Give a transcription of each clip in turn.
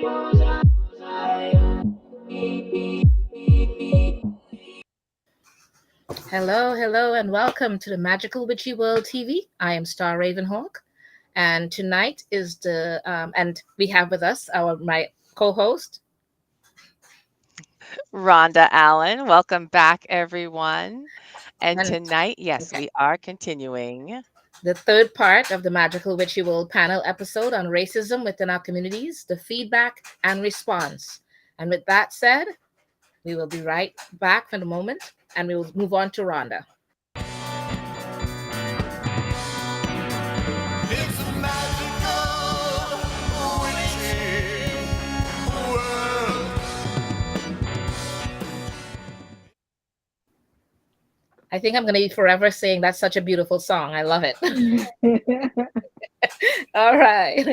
Hello, hello, and welcome to the Magical Witchy World TV. I am Star Ravenhawk, and tonight is and we have with us my co-host. Rhonda Allen. Welcome back, everyone. And And tonight, yes, okay, we are continuing. the third part of the Magical Witchy World panel episode on racism within our communities, the feedback and response. And with that said, we will be right back for the moment, and we will move on to Rhonda. It's a magical, witchy world. I think I'm going to be forever saying that's such a beautiful song. I love it. All right.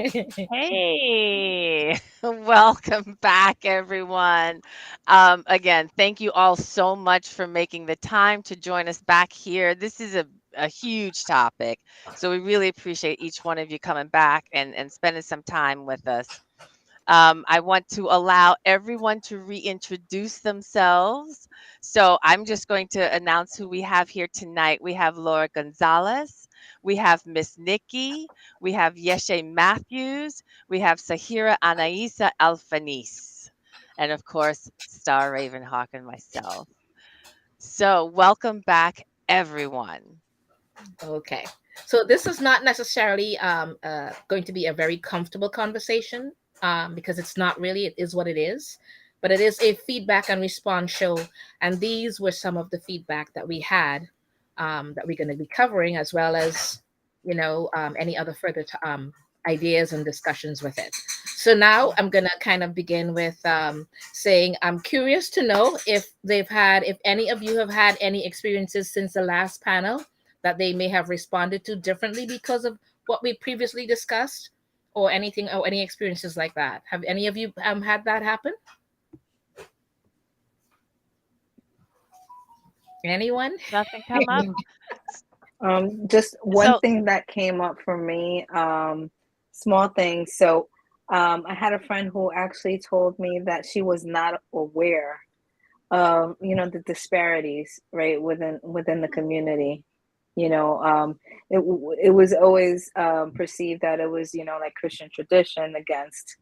Hey, welcome back, everyone. Again, thank you all so much for making the time to join us back here. This is a huge topic, so we really appreciate each one of you coming back and spending some time with us. I want to allow everyone to reintroduce themselves. So I'm just going to announce who we have here tonight. We have Laura Gonzalez, we have Miss Nikki, we have Yeshe Matthews, we have Sahira Anaisa Alfanis, and of course, Star Ravenhawk and myself. So welcome back, everyone. Okay. So this is not necessarily going to be a very comfortable conversation because it's not really. It is what it is. But it is a feedback and response show. And these were some of the feedback that we had that we're going to be covering, as well as, any other further ideas and discussions with it. So now I'm going to kind of begin with saying I'm curious to know if any of you have had any experiences since the last panel that they may have responded to differently because of what we previously discussed, or anything, or any experiences like that. Have any of you had that happen? Anyone? Nothing come up. Just one So thing that came up for me, small things. So, I had a friend who actually told me that she was not aware of, the disparities, right, within the community. You know, it was always perceived that it was, like Christian tradition against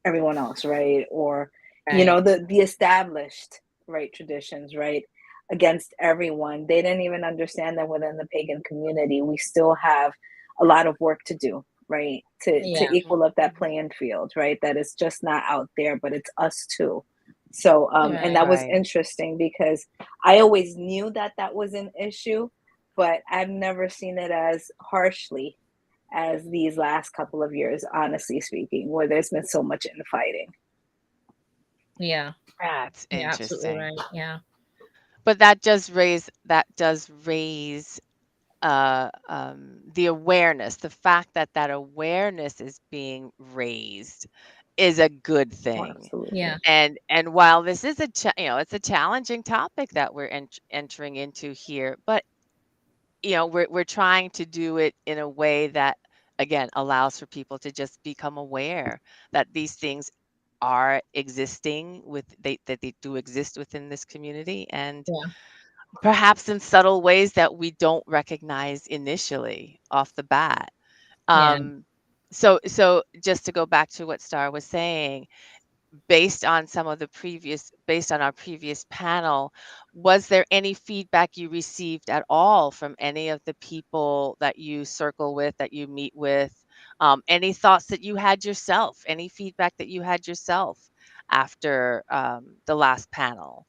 everyone else, right? Or, Right. the established, right, traditions, right, against everyone. They didn't even understand that within the pagan community, we still have a lot of work to do, right? To Yeah. equal up that playing field, right? That it's just not out there, but it's us too. So, and Right. that was right. interesting because I always knew that that was an issue, but I've never seen it as harshly as these last couple of years, honestly speaking, where there's been so much infighting. Yeah. That's Yeah. Absolutely interesting. right. Yeah. But that does raise the awareness, the fact that that awareness is being raised is a good Oh, thing. Yeah. absolutely. And while this is it's a challenging topic that we're entering into here, but we're trying to do it in a way that again allows for people to just become aware that these things are existing that they do exist within this community, and Yeah. perhaps in subtle ways that we don't recognize initially off the bat. Yeah. Um, so just to go back to what Star was saying, based on our previous panel, was there any feedback you received at all from any of the people that you circle with, that you meet with? Any thoughts that you had yourself? Any feedback that you had yourself after the last panel?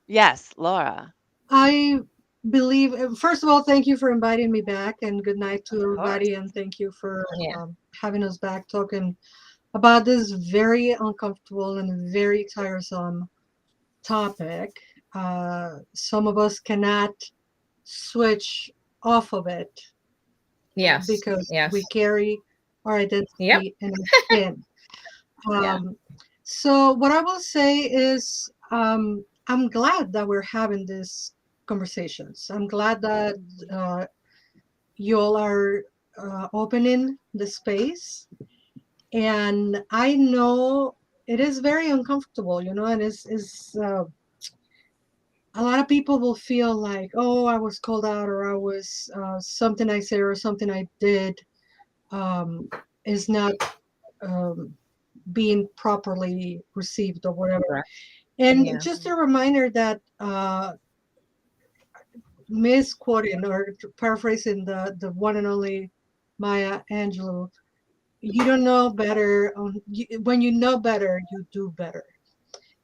Yes, Laura. I believe, first of all, thank you for inviting me back, and good night to Of course. everybody. And thank you for Yeah. having us back talking about this very uncomfortable and very tiresome topic. Some of us cannot switch off of it Yes. because we Yes. carry our Yep. identity in our skin. Yeah. Um, so, what I will say is, I'm glad that we're having these conversations. I'm glad that you all are opening the space And I know it is very uncomfortable, and a lot of people will feel like, oh, I was called out, or I was something I said or something I did um, is not um, being properly received or whatever. Correct. And Yeah. just a reminder that misquoting or paraphrasing the one and only Maya Angelou, you don't know better. When you know better, you do better.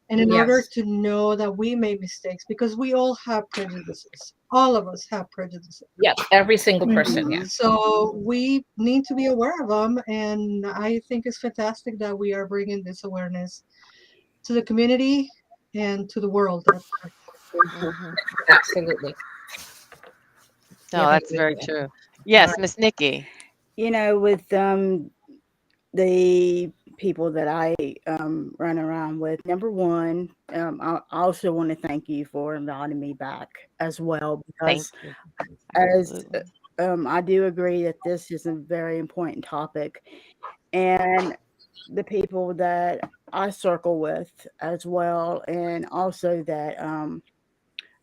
And in order Yes. to know that we made mistakes, because we all have prejudices, all of us have prejudices. Yes. Every single person. Mhm. Yeah. So we need to be aware of them. And I think it's fantastic that we are bringing this awareness to the community and to the world. Mhm. Hmm. Absolutely. No, Yes. that's very Absolutely. true. All Yes, right. Miss Nikki. With the people that I run around with, number one, I also want to thank you for inviting me back as well, Thank because you. as Absolutely. I do agree that this is a very important topic, and the people that I circle with as well, and also that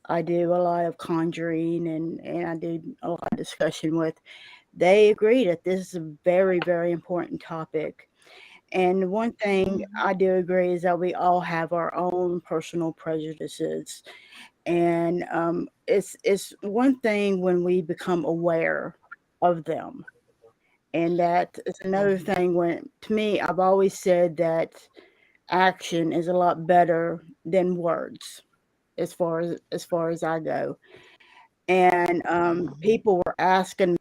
I do a lot of conjuring and I do a lot of discussion with, they agree that this is a very, very important topic. And one thing Mhm. I do agree is that we all have our own personal prejudices, and it's one thing when we become aware of them, and that is another Mhm. thing. When to me, I've always said that action is a lot better than words, as far as I go. And Mhm. people were asking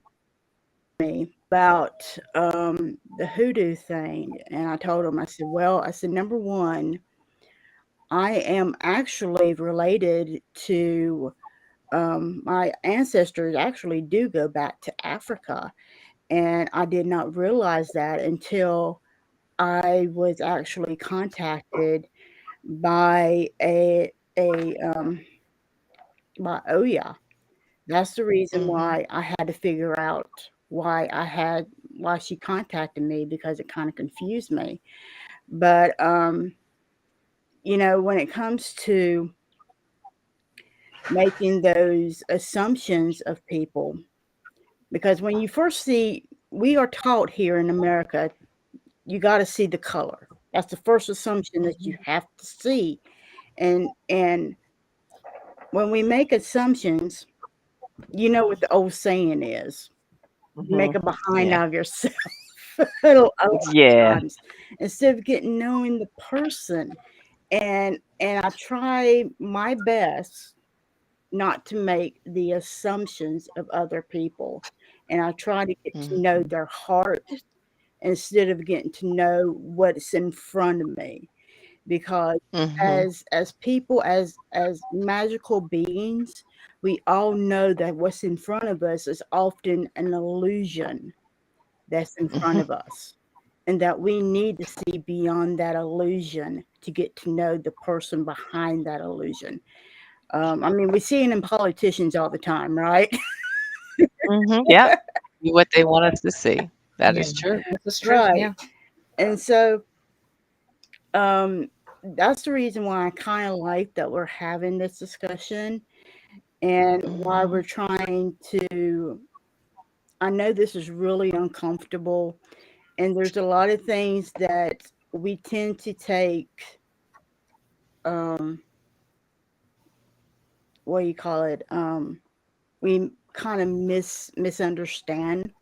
me about the hoodoo thing, and I told them, I said, well, I said, number one, I am actually related to my ancestors actually do go back to Africa, and I did not realize that until I was actually contacted by a by Oya. That's the reason Mhm. why I had to figure out why she contacted me, because it kind of confused me. But when it comes to making those assumptions of people, because when you first see, we are taught here in America, you got to see the color. That's the first assumption that you Mhm. have to see. And when we make assumptions, you know what the old saying is: make Mhm. a behind Yeah. out of yourself. A lot of Yeah. times, instead of getting knowing the person. And I try my best not to make the assumptions of other people, and I try to get to know Mhm. their heart instead of getting to know what's in front of me. Because Mhm. as people, as magical beings, we all know that what's in front of us is often an illusion that's in front Mhm. of us, and that we need to see beyond that illusion to get to know the person behind that illusion. I mean, we see it in politicians all the time, right? Mhm. Yep. See what they want us to see. That Yeah. is true. This is true. Right. Yeah. And so um, that's the reason why I kind of like that we're having this discussion, and why Mhm. we're trying to. I know this is really uncomfortable, and there's a lot of things that we tend to take, um, what do you call it? We kind of misunderstand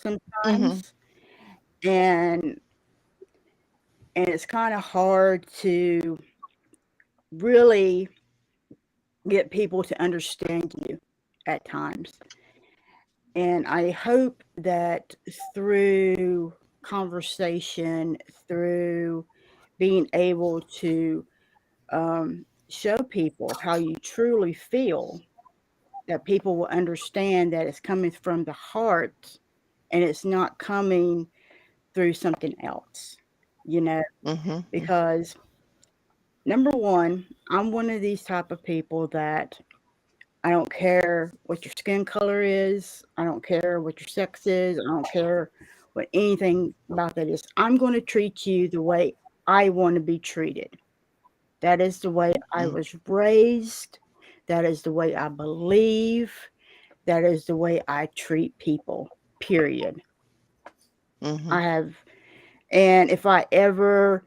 Mhm. sometimes, and it's kind of hard to really get people to understand you at times. And I hope that through conversation, through being able to show people how you truly feel, that people will understand that it's coming from the heart, and it's not coming through something else, you know, Mhm. Mhm. because number one, I'm one of these type of people that I don't care what your skin color is. I don't care what your sex is. I don't care But anything about that is, I'm going to treat you the way I want to be treated. That is the way I Mm, was raised. That is the way I believe. That is the way I treat people, period. mhm, I have, and if I ever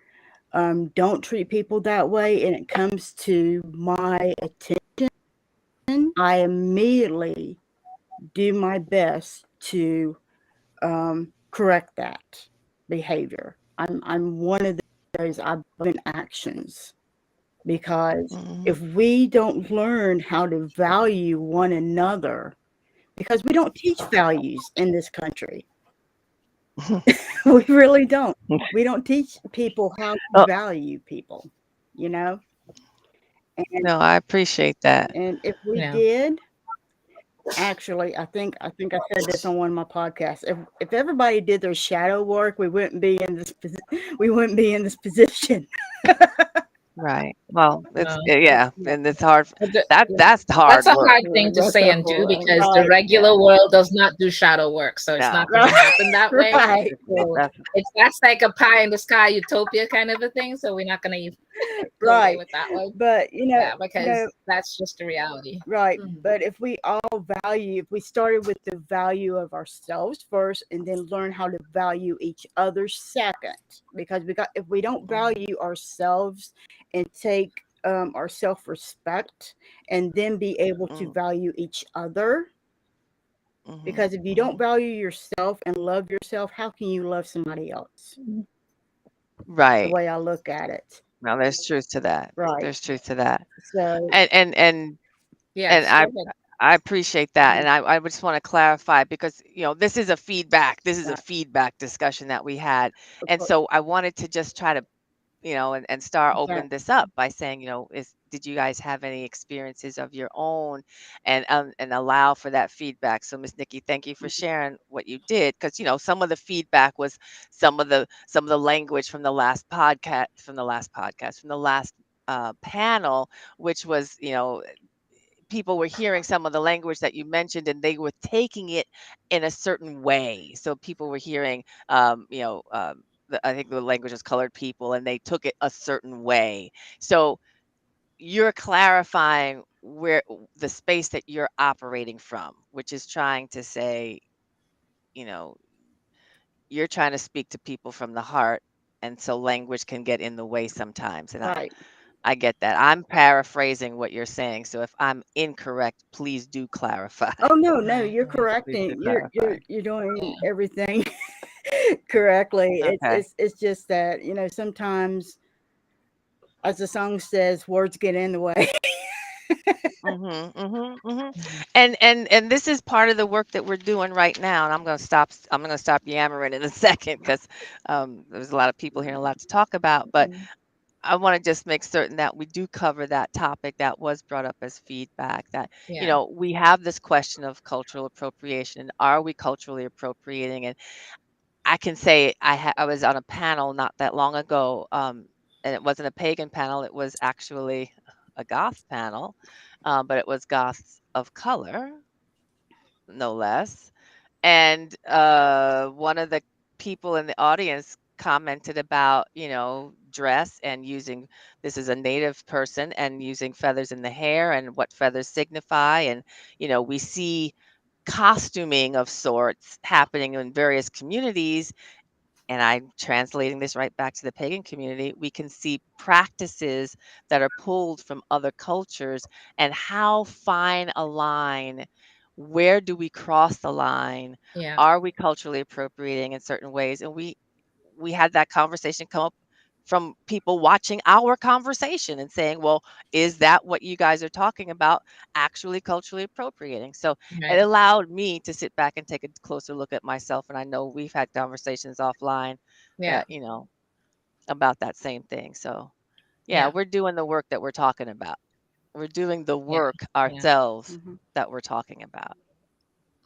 don't treat people that way and it comes to my attention, I immediately do my best to correct that behavior. I'm one of those, I believe in actions, because mhm. if we don't learn how to value one another, because we don't teach values in this country. We really don't. We don't teach people how to Oh, value people, you know? And no, I appreciate that. if we Yeah. did, actually, I think I said this on one of my podcasts. If everybody did their shadow work, we wouldn't be in this we wouldn't be in this position. Right. Well, it's Uh, yeah, and it's hard. but the- yeah. That's That's hard a work. hard thing to That's say a and do whole because the right, Yeah. regular world does not do shadow work, so it's No. not going to happen that way. right, So That's that's like a pie in the sky utopia kind of a thing. So we're not going to go there right. with that one. But Yeah, you know, because that's just the reality. right. Mhm. But if we all value, if we started with the value of ourselves first and then learn how to value each other second, because if we don't value ourselves and take our self respect and then be able to mm, value each other, mhm, because if you don't mhm. value yourself and love yourself, how can you love somebody else? That's the Right. way I look at it. Now there's truth to that. Right. There's truth to that. So, And Yes, go ahead. I appreciate that, mhm, and I would just want to clarify because this is a feedback. This is a right, feedback discussion that we had, of and course, so I wanted to just try to and start right. open this up by saying, is did you guys have any experiences of your own, and allow for that feedback. So Miss Nikki, thank you for Mhm, sharing what you did, because some of the feedback was some of the language from the last from the last panel, which was people were hearing some of the language that you mentioned and they were taking it in a certain way. So people were hearing, I think the language was colored people and they took it a certain way. So you're clarifying where the space that you're operating from, which is trying to say, you know, you're trying to speak to people from the heart. And so language can get in the way sometimes. And right. I get that. I'm paraphrasing what you're saying. So if I'm incorrect, please do clarify. Oh no, no, Yeah, you're yeah, correct, Please do and clarify. you're doing yeah, everything correctly. It's Okay. it's it's just that sometimes, as the song says, words get in the way. Mhm, mhm, mhm. mhm. And this is part of the work that we're doing right now. And I'm gonna stop yammering in a second because there's a lot of people here and a lot to talk about. But Mhm. I want to just make certain that we do cover that topic that was brought up as feedback. That Yeah, we have this question of cultural appropriation. And are we culturally appropriating? And I can say I was on a panel not that long ago, and it wasn't a pagan panel. It was actually a goth panel, but it was goths of color, no less. And one of the people in the audience commented about, dress and using, this is a native person, and using feathers in the hair and what feathers signify. And, we see costuming of sorts happening in various communities, and I'm translating this right back to the pagan community. We can see practices that are pulled from other cultures, and how fine a line, where do we cross the line? yeah, Are we culturally appropriating in certain ways? And we had that conversation come up from people watching our conversation and saying, well, is that what you guys are talking about, actually culturally appropriating? So it right. allowed me to sit back and take a closer look at myself. And I know we've had conversations offline Yeah, that, about that same thing. So yeah, yeah, we're doing the work that we're talking about. We're doing the yeah, work yeah. ourselves Mhm. that we're talking about.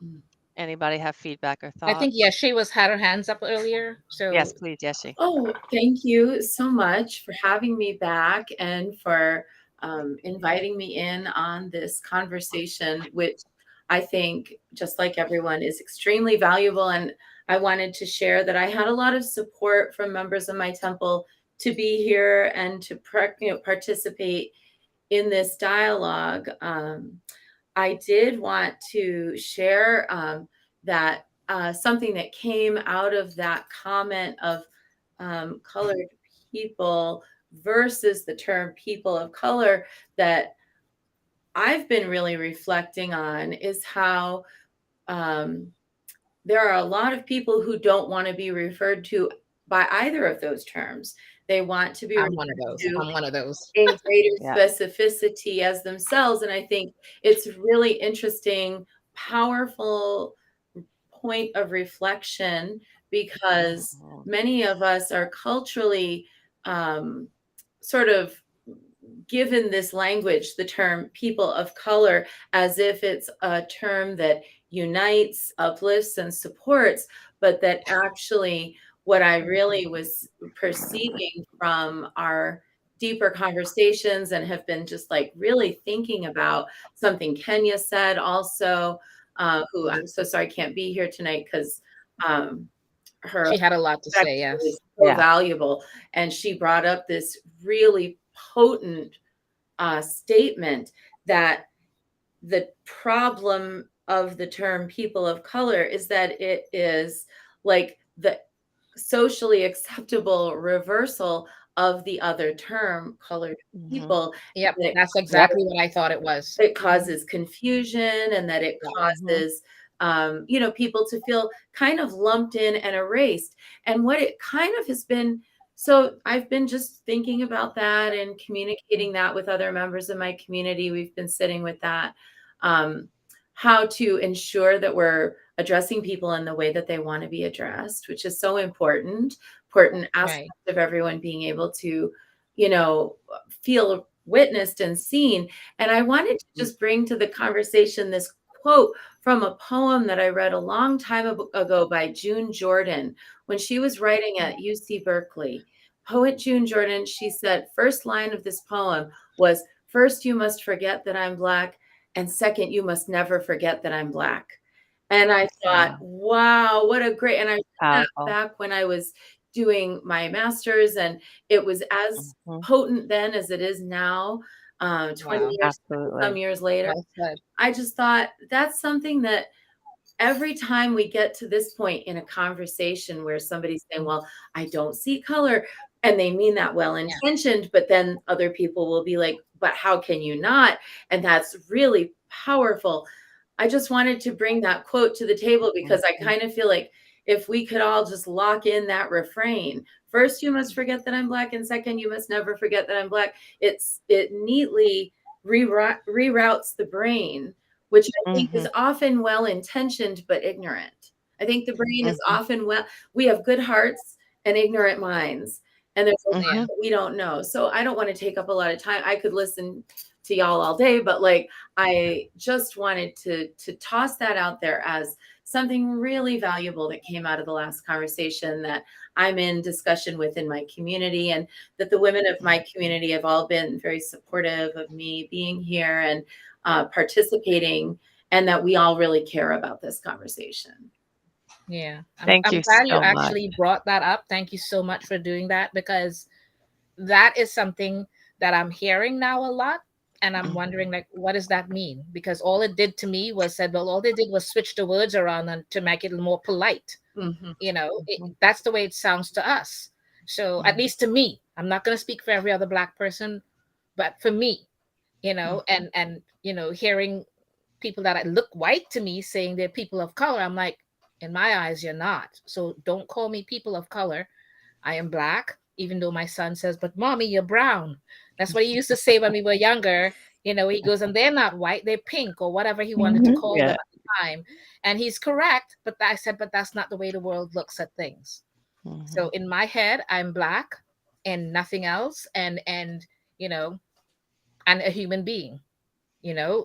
Mm. Anybody have feedback or I think thoughts? yeah, she was had her hands up earlier. Yes, So please, Yeshi. Oh, thank you so much for having me back and for inviting me in on this conversation, which I think, just like everyone, is extremely valuable. And I wanted to share that I had a lot of support from members of my temple to be here and to participate in this dialogue. I did want to share that something that came out of that comment of colored people versus the term people of color that I've been really reflecting on is how there are a lot of people who don't want to be referred to by either of those terms. They want to be I'm one of referred those. to I'm one of those. in greater Yeah. specificity as themselves. And I think it's really interesting, powerful point of reflection because many of us are culturally sort of given this language, the term people of color, as if it's a term that unites, uplifts, and supports, but that actually what I really was perceiving from our deeper conversations and have been just like really thinking about something Kenya said also, who I'm so sorry can't be here tonight because her She had a lot to say, perspective yes. is so Yeah. valuable. And she brought up this really potent statement that the problem of the term people of color is that it is like the socially acceptable reversal of the other term, colored people. Yep, That that's exactly what I thought it was. it causes confusion and that it causes people to feel kind of lumped in and erased. And what it kind of has been, so I've been just thinking about that and communicating that with other members of my community. We've been sitting with that, how to ensure that we're addressing people in the way that they want to be addressed, which is so important aspect of everyone being able to, feel witnessed and seen. And I wanted to just bring to the conversation this quote from a poem that I read a long time ago by June Jordan when she was writing at UC Berkeley. Poet June Jordan, she said, first line of this poem was, first, you must forget that I'm Black. And second, you must never forget that I'm Black. And I thought, wow, what a great, and I read that back when I was doing my master's, and it was as potent then as it is now, 20 years, some years later. I just thought that's something that every time we get to this point in a conversation where somebody's saying, well, I don't see color, and they mean that well intentioned, but then other people will be like, but how can you not? And that's really powerful. I just wanted to bring that quote to the table because I kind of feel like if we could all just lock in that refrain, first, you must forget that I'm Black, and second, you must never forget that I'm Black. It neatly reroutes the brain, which I think is often well-intentioned but ignorant. I think the brain is often we have good hearts and ignorant minds, and there's a lot that we don't know. So I don't want to take up a lot of time. I could listen to y'all all day, but like I just wanted to toss that out there as something really valuable that came out of the last conversation that I'm in discussion with in my community, and that the women of my community have all been very supportive of me being here and participating, and that we all really care about this conversation. Yeah. Thank I'm you glad you so actually much. brought that up. Thank you so much for doing that, because that is something that I'm hearing now a lot. And I'm wondering, like, what does that mean? Because all it did to me was said, well, all they did was switch the words around to make it more polite. That's the way it sounds to us. So at least to me, I'm not going to speak for every other Black person, but for me, and hearing people that look white to me saying they're people of color, I'm like, in my eyes, you're not. So don't call me people of color. I am Black, even though my son says, but mommy, you're brown. That's what he used to say when we were younger. He goes, and they're not white, they're pink, or whatever he wanted to call them at the time. And he's correct. But I said, but that's not the way the world looks at things. So in my head, I'm Black and nothing else. And a human being.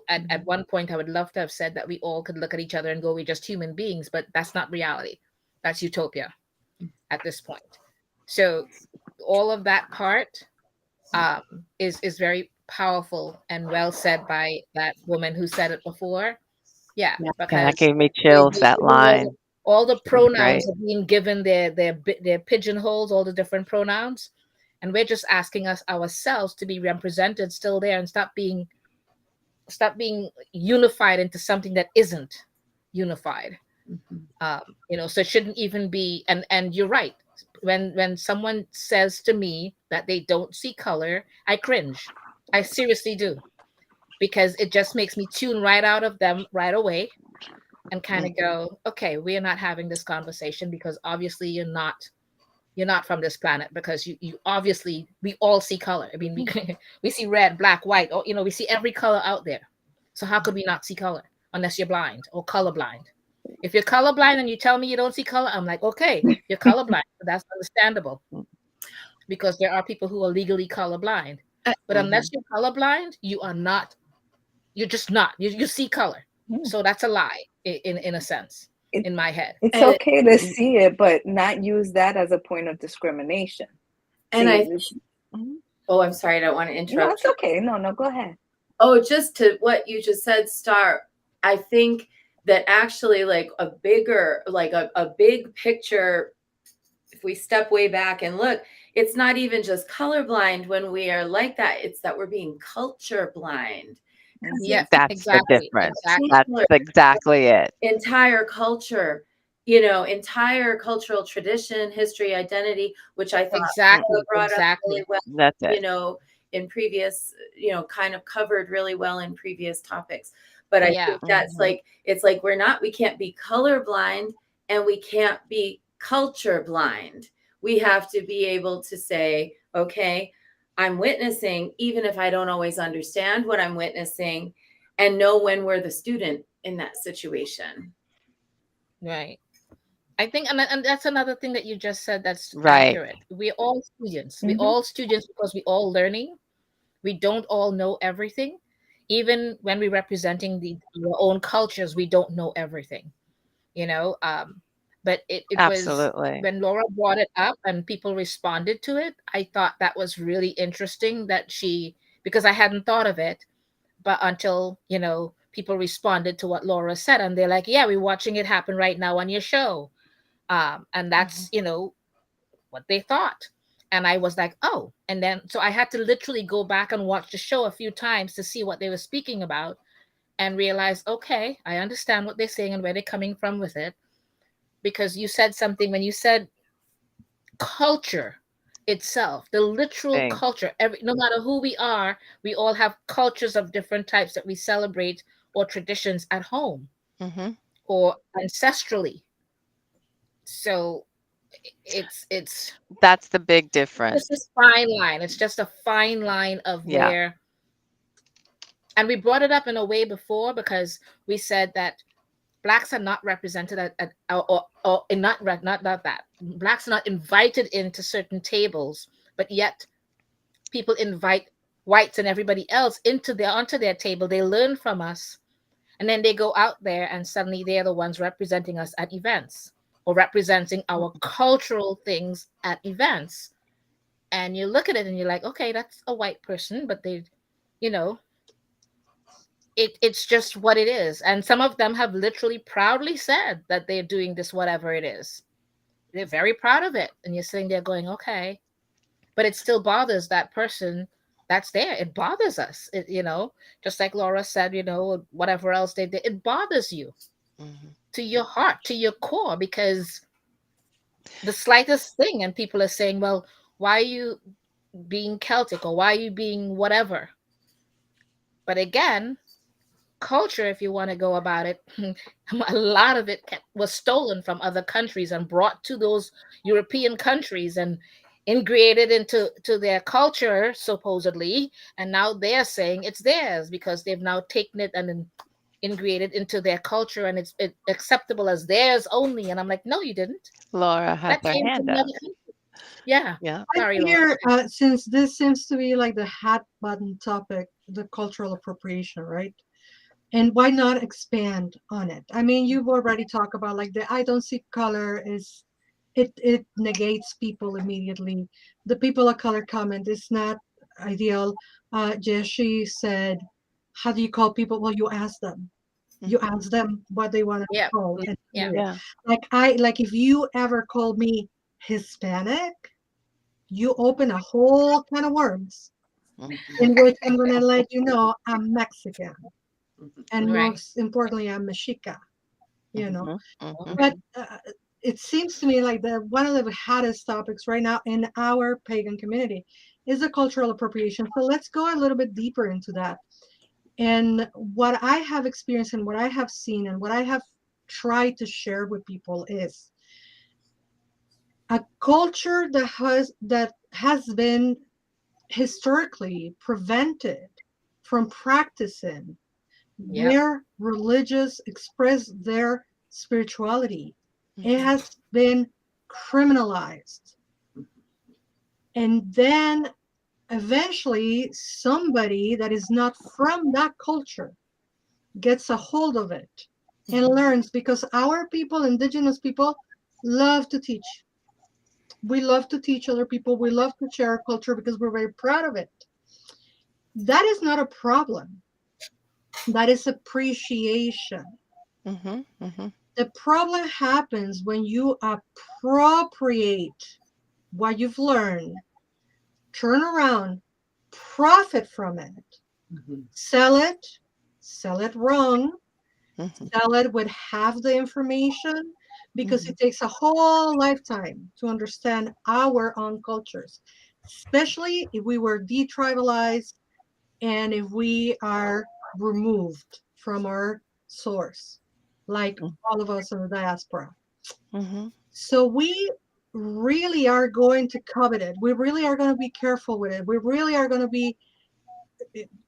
At one point, I would love to have said that we all could look at each other and go, we're just human beings, but that's not reality. That's utopia at this point. So all of that part is very powerful and well said by that woman who said it before. Yeah, Yeah, that because gave me chills, that line. All the That's pronouns great. are being given their pigeonholes, all the different pronouns, and we're just asking us ourselves to be represented still there and stop being unified into something that isn't unified. Mhm. So it shouldn't even be. And you're right. When someone says to me that they don't see color, I cringe. I seriously do, because it just makes me tune right out of them right away and kind of go, okay, we are not having this conversation because obviously you're not from this planet, because you obviously, we all see color. I mean, we we see red, black, white, or we see every color out there. So how could we not see color unless you're blind or colorblind? If you're colorblind and you tell me you don't see color, I'm like, okay, you're colorblind. That's understandable, because there are people who are legally colorblind. But unless you're colorblind, you are not. You're just not. You see color. Mm. So that's a lie in a sense, It, in my head. it's And okay to see it, but not use that as a point of discrimination. and See, I Mhm. oh, I'm sorry, I don't want to No, interrupt it's you. okay. No, go ahead. Oh, just to what you just said, Star, I think that actually like a bigger, like a big picture, if we step way back and look, it's not even just colorblind when we are like that, it's that we're being culture blind. Because Yes, That's the exactly, difference. exactly. That's exactly it. entire culture, entire cultural tradition, history, identity, which I thought Exactly, Paula brought up really exactly. well, That's it. in previous, kind of covered really well in previous topics. But I Yeah. think that's like, it's like we can't be colorblind and we can't be culture blind. We have to be able to say, okay, I'm witnessing, even if I don't always understand what I'm witnessing, and know when we're the student in that situation. Right. I think, and that's another thing that you just said that's Right. accurate. We're all students. We're Hmm. all students because we're all learning. We don't all know everything. Even when we're representing our own cultures, we don't know everything, you know. But it was Absolutely. when Laura brought it up and people responded to it, I thought that was really interesting that because I hadn't thought of it, but until, people responded to what Laura said, and they're like, yeah, we're watching it happen right now on your show. And that's, what they thought. And I was like, oh. And then so I had to literally go back and watch the show a few times to see what they were speaking about, and realize, okay, I understand what they're saying and where they're coming from with it. Because you said something when you said culture itself, the literal Thing. culture, no matter who we are, we all have cultures of different types that we celebrate, or traditions at home, Hmm. or ancestrally. So it's That's the big just difference. this fine line. It's just a fine line of Yeah. where, and we brought it up in a way before, because we said that blacks are not represented or not that blacks are not invited into certain tables, but yet people invite whites and everybody else onto their table. They learn from us, and then they go out there and suddenly they're the ones representing us at events, or representing our cultural things at events. And you look at it and you're like, okay, that's a white person, but they, you know it's just what it is. And some of them have literally proudly said that they're doing this, whatever it is. They're very proud of it, and you're sitting there going, okay. But it still bothers that person that's there. It bothers us, just like Laura said, whatever else they did, it bothers you Hmm. to your heart, to your core, because the slightest thing, and people are saying, well, why are you being Celtic, or why are you being whatever? But again, culture, if you want to go about it, a lot of it was stolen from other countries and brought to those European countries and integrated into their culture, supposedly. And now they're saying it's theirs because they've now taken it and then integrated into their culture, and it's acceptable as theirs only. And I'm like, no, you didn't. Laura has That her came from hand up. another country. Yeah. Yeah. I Sorry, Laura. hear, since this seems to be like the hot button topic, the cultural appropriation, right? And why not expand on it? I mean, you've already talked about like the I don't see color is it negates people immediately. The people of color comment is not ideal. Jessie said, how do you call people? Well, you ask them. You ask them what they want to be Yeah. called. Yeah. And Yeah. Yeah. like if you ever called me Hispanic, you open a whole can of worms in which I'm going to let you know I'm Mexican. And Right. most importantly, I'm Mexica, you know. Mhm. Mhm. But it seems to me like one of the hottest topics right now in our pagan community is the cultural appropriation. So let's go a little bit deeper into that. And what I have experienced and what I have seen and what I have tried to share with people is a culture that has been historically prevented from practicing Yep. their religious express their spirituality. It Mhm. has been criminalized. And then eventually somebody that is not from that culture gets a hold of it and Mhm. learns, because our people, indigenous people, love to teach. We love to teach other people. We love to share our culture because we're very proud of it. That is not a problem. That is appreciation. Mhm. Mhm. The problem happens when you appropriate what you've learned, turn around, profit from it, sell it, sell it wrong, Mhm. sell it with half the information, because Mhm. it takes a whole lifetime to understand our own cultures, especially if we were detribalized and if we are removed from our source, like all of us in the diaspora. Mhm. So we really are going to covet it. We really are going to be careful with it. We really are going to be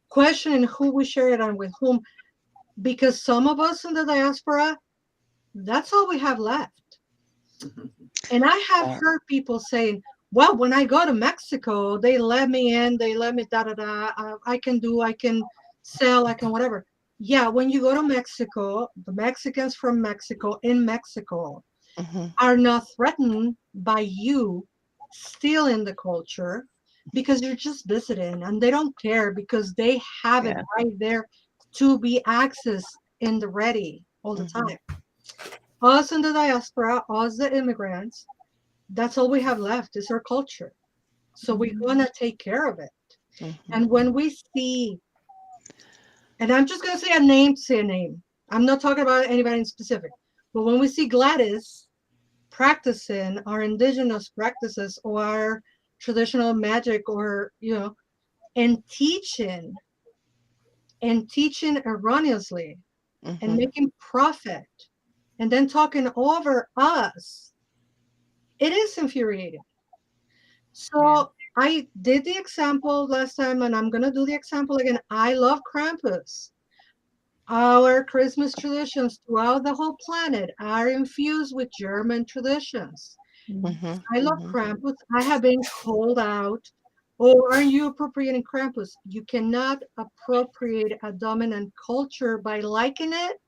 questioning who we share it on with whom, because some of us in the diaspora, that's all we have left. And I have Yeah. heard people saying, well, when I go to Mexico, they let me in, they let me da da da. I can sell, I can whatever. Yeah, when you go to Mexico, the Mexicans from Mexico in Mexico Mhm. are not threatened by you stealing the culture, because you're just visiting and they don't care because they have it Yeah. right there to be accessed in the ready all the Mhm. time. Us in the diaspora, us the immigrants, that's all we have left is our culture. So we're gonna take care of it. Mhm. And when we see, and I'm just gonna say a name to say a name. I'm not talking about anybody in specific, but when we see Gladys practicing our indigenous practices or our traditional magic, or and teaching erroneously and Mhm. making profit and then talking over us, it is infuriating. Yeah. So I did the example last time and I'm gonna do the example again. I love Krampus. Our Christmas traditions throughout the whole planet are infused with German traditions. Mhm. I love Mhm. Krampus. I have been called out. Oh, are you appropriating Krampus? You cannot appropriate a dominant culture by liking it,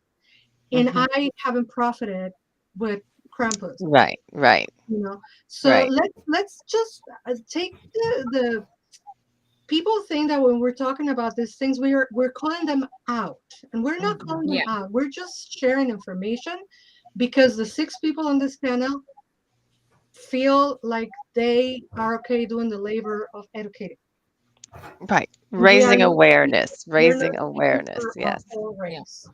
and Mhm. I haven't profited with Krampus. Right. Right. You know, so Right. let's just take the people think that when we're talking about these things, we're calling them out, and we're not Mhm. calling them Yeah. out. We're just sharing information because the six people on this panel feel like they are okay doing the labor of educating. Right. We are Raising not speaking, awareness. we're not Raising speaking awareness. for a Yes. whole Yeah. race.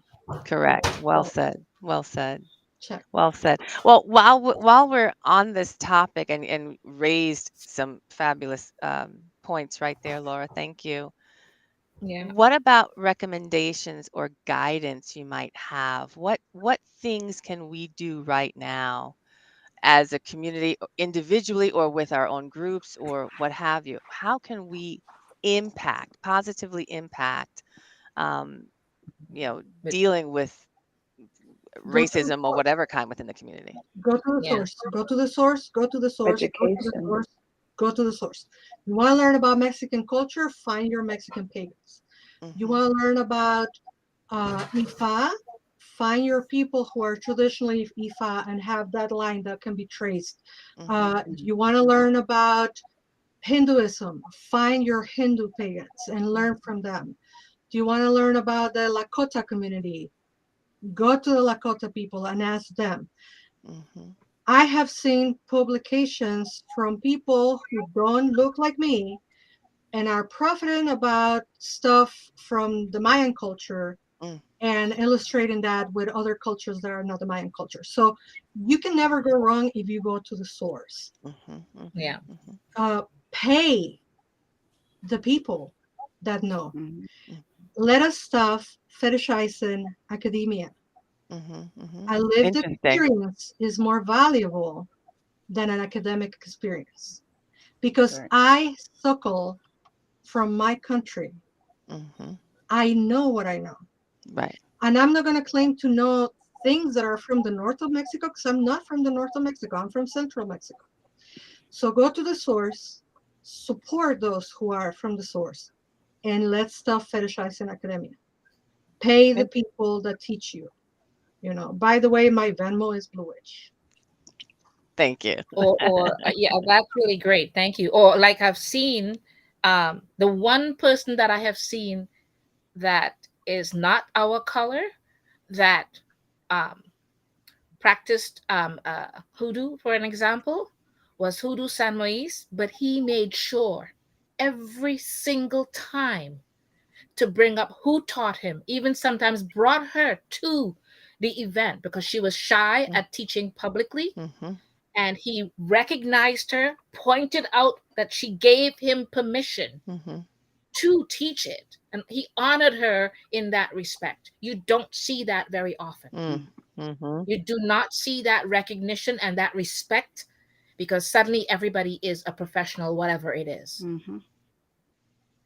Correct. Well So said. Well said. check. Well said. Well, while we're on this topic and raised some fabulous points right there, Laura. Thank you. Yeah. What about recommendations or guidance you might have? What things can we do right now as a community, individually or with our own groups or what have you? How can we positively impact, um, But dealing with Go to the racism or source. whatever kind within the community? Go to the yeah. source. Go to the source. Go to the source. Go to the Education. source. Go to the source. You want to learn about Mexican culture? Find your Mexican pagans. You Hmm. want to learn about Ifa? Find your people who are traditionally Ifa and have that line that can be traced. Hmm. You want to learn about Hinduism? Find your Hindu pagans and learn from them. Do you want to learn about the Lakota community? Go to the Lakota people and ask them. Mm-hmm. I have seen publications from people who don't look like me and are profiting about stuff from the Mayan culture Mm. and illustrating that with other cultures that are not the Mayan culture. So you can never go wrong if you go to the source. Mm-hmm. Yeah. Mm-hmm. Pay the people that know. Mhm. Let us stop fetishizing academia. Mm-hmm. Mm-hmm. A lived Interesting. experience is more valuable than an academic experience because Right. I suckle from my country. Mm-hmm. I know what I know. Right. And I'm not going to claim to know things that are from the north of Mexico because I'm not from the north of Mexico. I'm from central Mexico. So go to the source, support those who are from the source, and let's stop fetishizing academia. Pay the people that teach you. You know, by the way, my Venmo is Blue Witch. Thank you. Or yeah, that's really great. Thank you. Or like I've seen, the one person that I have seen that is not our color that um, practiced hoodoo, for an example, was Hoodoo San Moise, but he made sure every single time to bring up who taught him, even sometimes brought her to the event because she was shy at teaching publicly. Mm-hmm. And he recognized her, pointed out that she gave him permission Mm-hmm. to teach it. And he honored her in that respect. You don't see that very often. Mm-hmm. You do not see that recognition and that respect because suddenly everybody is a professional, whatever it is. Mm-hmm.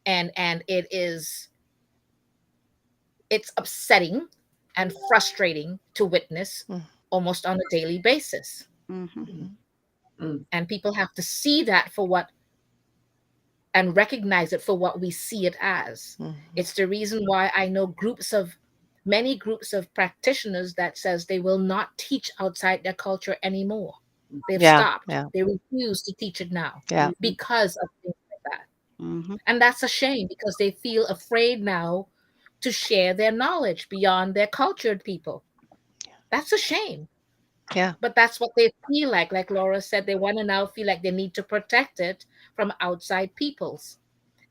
And it's upsetting and frustrating to witness almost on a daily basis. Mm-hmm. Mm-hmm. And people have to see that for what and recognize it for what we see it as. Mm-hmm. It's the reason why I know many groups of practitioners that says they will not teach outside their culture anymore. They've Yeah. stopped. Yeah. They refuse to teach it now Yeah. because of things like that. Mm-hmm. And that's a shame because they feel afraid now to share their knowledge beyond their cultured people. That's a shame. Yeah. But that's what they feel like. Like Laura said, they want to now feel like they need to protect it from outside peoples.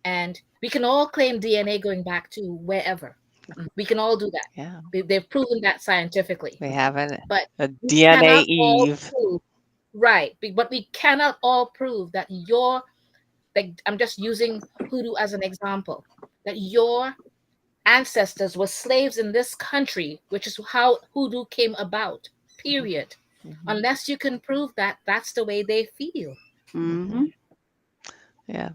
And we can all claim DNA going back to wherever. We can all do that. Yeah. They've proven that scientifically. We have a But we DNA cannot all Eve. prove, right. But we cannot all prove that like I'm just using hoodoo as an example, that your ancestors were slaves in this country, which is how hoodoo came about, period. Mm-hmm. Unless you can prove that that's the way they feel. Mm-hmm. Yeah.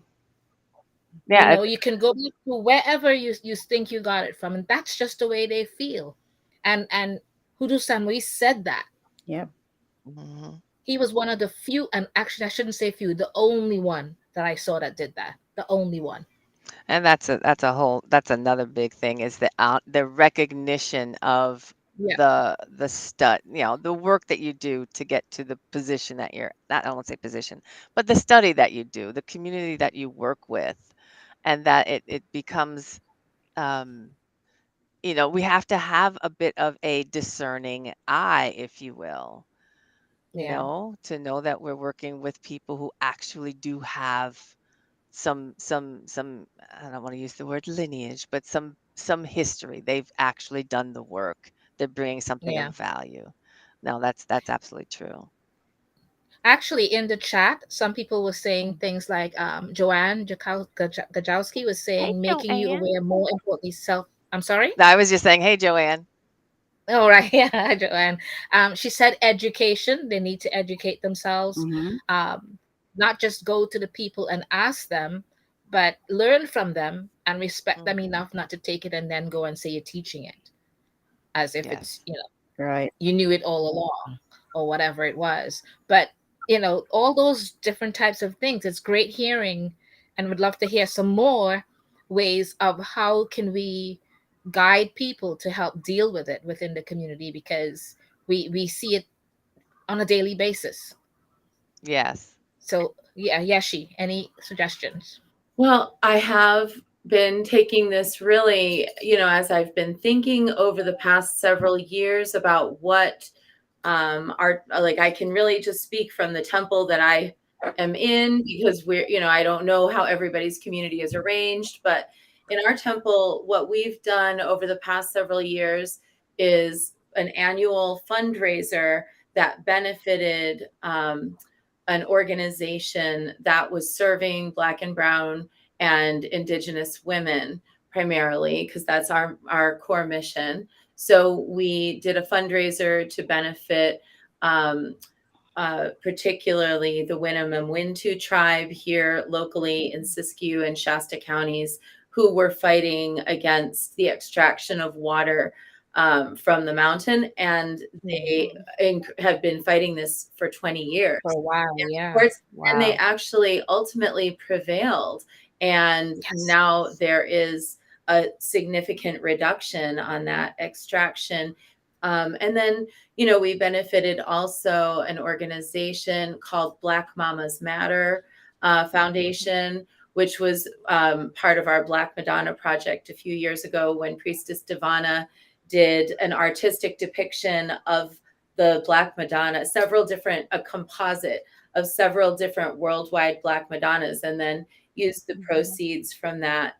You Yeah. know, you can go back to wherever you think you got it from, and that's just the way they feel. And Hoodoo Samui said that. Yep. Mm-hmm. He was one of the few, and actually I shouldn't say few, the only one that I saw that did that. The only one. And that's another big thing is the recognition of Yeah, the stud, the work that you do to get to the position that you're not, I won't say position, but the study that you do, the community that you work with, and that it becomes we have to have a bit of a discerning eye, if you will, yeah, to know that we're working with people who actually do have some I don't want to use the word lineage, but some history. They've actually done the work. They're bringing something yeah. of value. No, that's absolutely true. Actually, in the chat, some people were saying things like Joanne Gajowski was Hey, saying, making you Joanne. aware, more importantly, self. I'm sorry? I was just saying, hey, Joanne. Oh, right. Yeah, Joanne. She said education. They need to educate themselves. Mm-hmm. Not just go to the people and ask them, but learn from them and respect them Mhm. enough not to take it and then go and say you're teaching it as if it's, Yes. Right. you knew it all along or whatever it was. But, all those different types of things. It's great hearing and would love to hear some more ways of how can we guide people to help deal with it within the community because we see it on a daily basis. Yes. So yeah, Yeshi, any suggestions? Well, I have been taking this really, as I've been thinking over the past several years about what I can really just speak from the temple that I am in, because I don't know how everybody's community is arranged, but in our temple, what we've done over the past several years is an annual fundraiser that benefited an organization that was serving Black and Brown and Indigenous women primarily, because that's our core mission. So we did a fundraiser to benefit particularly the Winnemem Wintu tribe here locally in Siskiyou and Shasta counties, who were fighting against the extraction of water from the mountain. And they have been fighting this for 20 years. For a while, And yeah. and they actually ultimately prevailed. And now there is a significant reduction on that extraction. And then, we benefited also an organization called Black Mamas Matter Foundation, which was part of our Black Madonna project a few years ago, when Priestess Divana did an artistic depiction of the Black Madonna, a composite of several different worldwide Black Madonnas, and then used the proceeds from that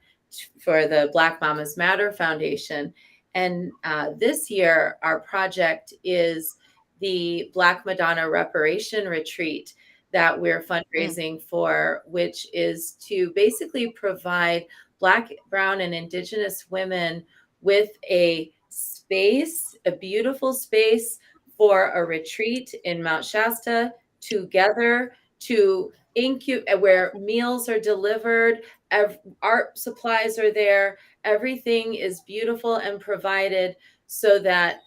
for the Black Mamas Matter Foundation. And this year, our project is the Black Madonna Reparation Retreat that we're fundraising for, which is to basically provide Black, Brown, and Indigenous women with a space, a beautiful space for a retreat in Mount Shasta, together to where meals are delivered, art supplies are there, everything is beautiful and provided, so that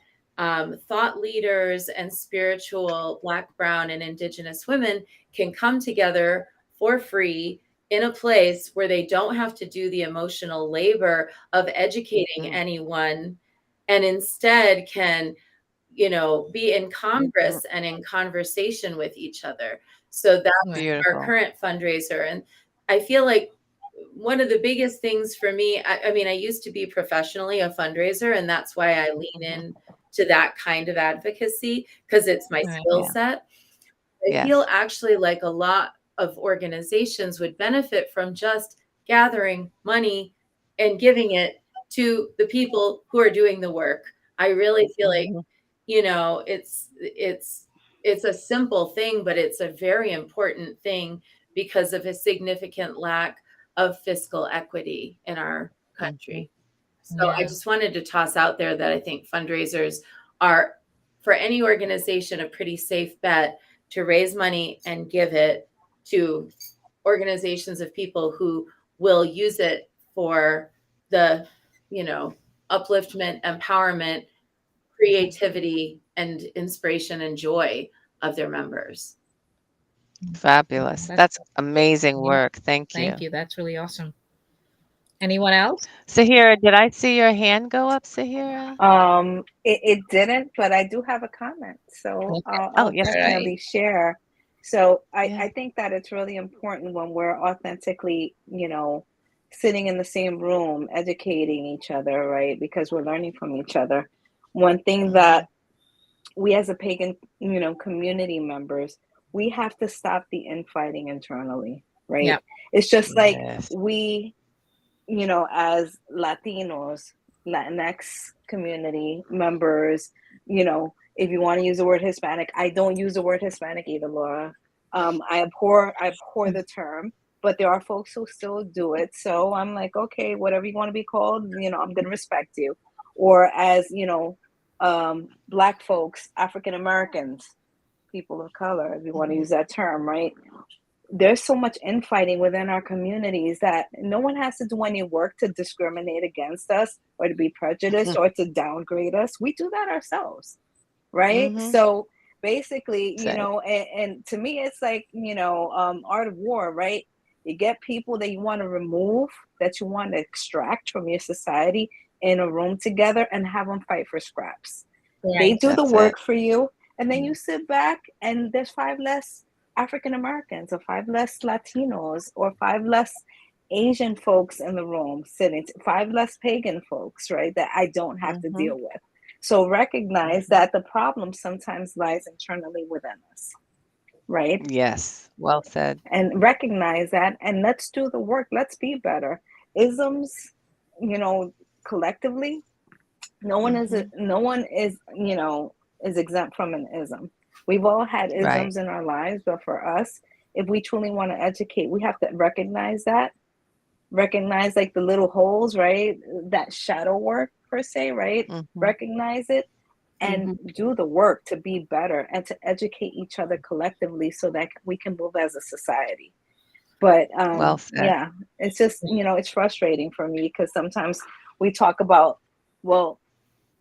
thought leaders and spiritual Black, Brown, and Indigenous women can come together for free in a place where they don't have to do the emotional labor of educating anyone, and instead can be in congress and in conversation with each other. So that's our current fundraiser. And I feel like one of the biggest things for me, I mean, I used to be professionally a fundraiser, and that's why I lean in to that kind of advocacy, because it's my skill set. I feel actually like a lot of organizations would benefit from just gathering money and giving it to the people who are doing the work. I really feel like, it's a simple thing, but it's a very important thing because of a significant lack of fiscal equity in our country. So I just wanted to toss out there that I think fundraisers are, for any organization, a pretty safe bet to raise money and give it to organizations of people who will use it for the, upliftment, empowerment, creativity, and inspiration and joy of their members. Fabulous. That's amazing work. Thank you. Thank you. That's really awesome. Anyone else? Sahira, did I see your hand go up, Sahira? It didn't, but I do have a comment, so I'll definitely share. So I think that it's really important when we're authentically, sitting in the same room, educating each other, right? Because we're learning from each other. One thing that we as a pagan, community members, we have to stop the infighting internally, right? Yeah. It's just like we, as Latinos, Latinx community members, if you want to use the word Hispanic, I don't use the word Hispanic either, Laura. I abhor the term, but there are folks who still do it. So I'm like, okay, whatever you want to be called, I'm going to respect you. Or as, Black folks, African Americans, people of color, if you want to use that term, right? There's so much infighting within our communities that no one has to do any work to discriminate against us or to be prejudiced or to downgrade us. We do that ourselves, right? So basically, and to me, it's like, art of war, right? You get people that you want to remove, that you want to extract from your society in a room together and have them fight for scraps. Right. They do the work for you, and then you sit back and there's 5 less African Americans or 5 less Latinos or 5 less Asian folks in the room sitting, 5 less pagan folks, right, that I don't have to Mm-hmm. deal with. So recognize that the problem sometimes lies internally within us, right? Yes. Well said. And recognize that, and let's do the work. Let's be better. Isms, you know, collectively, no one is is exempt from an ism. We've all had Right. isms in our lives, but for us, if we truly want to educate, we have to recognize like the little holes, right, that shadow work per se, right, Mm-hmm. recognize it and Mhm. do the work to be better and to educate each other collectively so that we can move as a society. But Well said. yeah, it's just, it's frustrating for me because sometimes we talk about, well,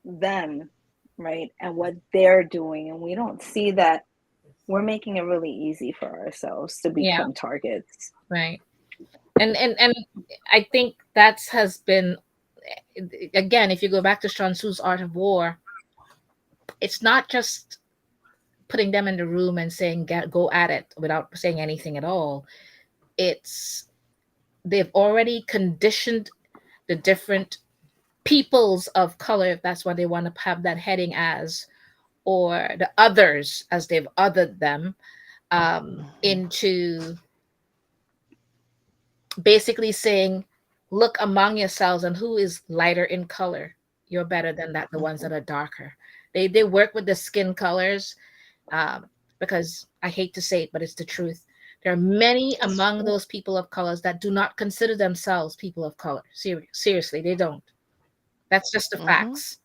them, right, and what they're doing, and we don't see that we're making it really easy for ourselves to Yeah, become targets. right. And I think that has been, again, if you go back to Sun Tzu's Art of War, it's not just putting them in the room and saying go at it without saying anything at all. It's they've already conditioned the different peoples of color, if that's what they want to have that heading as, or the others as they've othered them, Mm-hmm. into basically saying, look among yourselves and who is lighter in color. You're better than that, the ones that are darker. They work with the skin colors, because I hate to say it, but it's the truth. There are many among those people of colors that do not consider themselves people of color. Seriously, they don't. That's just the Mm-hmm. facts.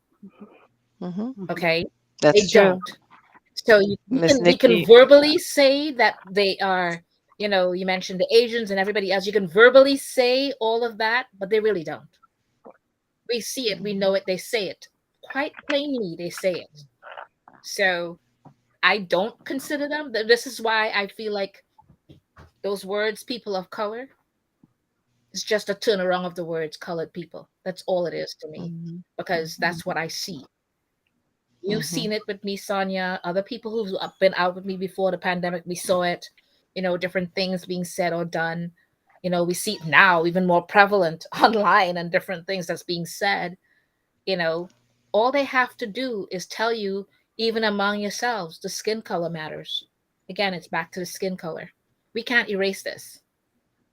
Mm-hmm. Okay, they That's true. don't. So Miss we can Nikki. verbally say that they are, you mentioned the Asians and everybody else. You can verbally say all of that, but they really don't. We see it, we know it, they say it. Quite plainly, they say it. So I don't consider them. This is why I feel like those words, people of color, is just a turnaround of the words colored people. That's all it is to me, Mm-hmm. because that's what I see. You've Mm-hmm. seen it with me, Sonia. Other people who've been out with me before the pandemic, we saw it. Different things being said or done. We see it now even more prevalent online and different things that's being said. You know, all they have to do is tell you, even among yourselves, the skin color matters. Again, it's back to the skin color. We can't erase this.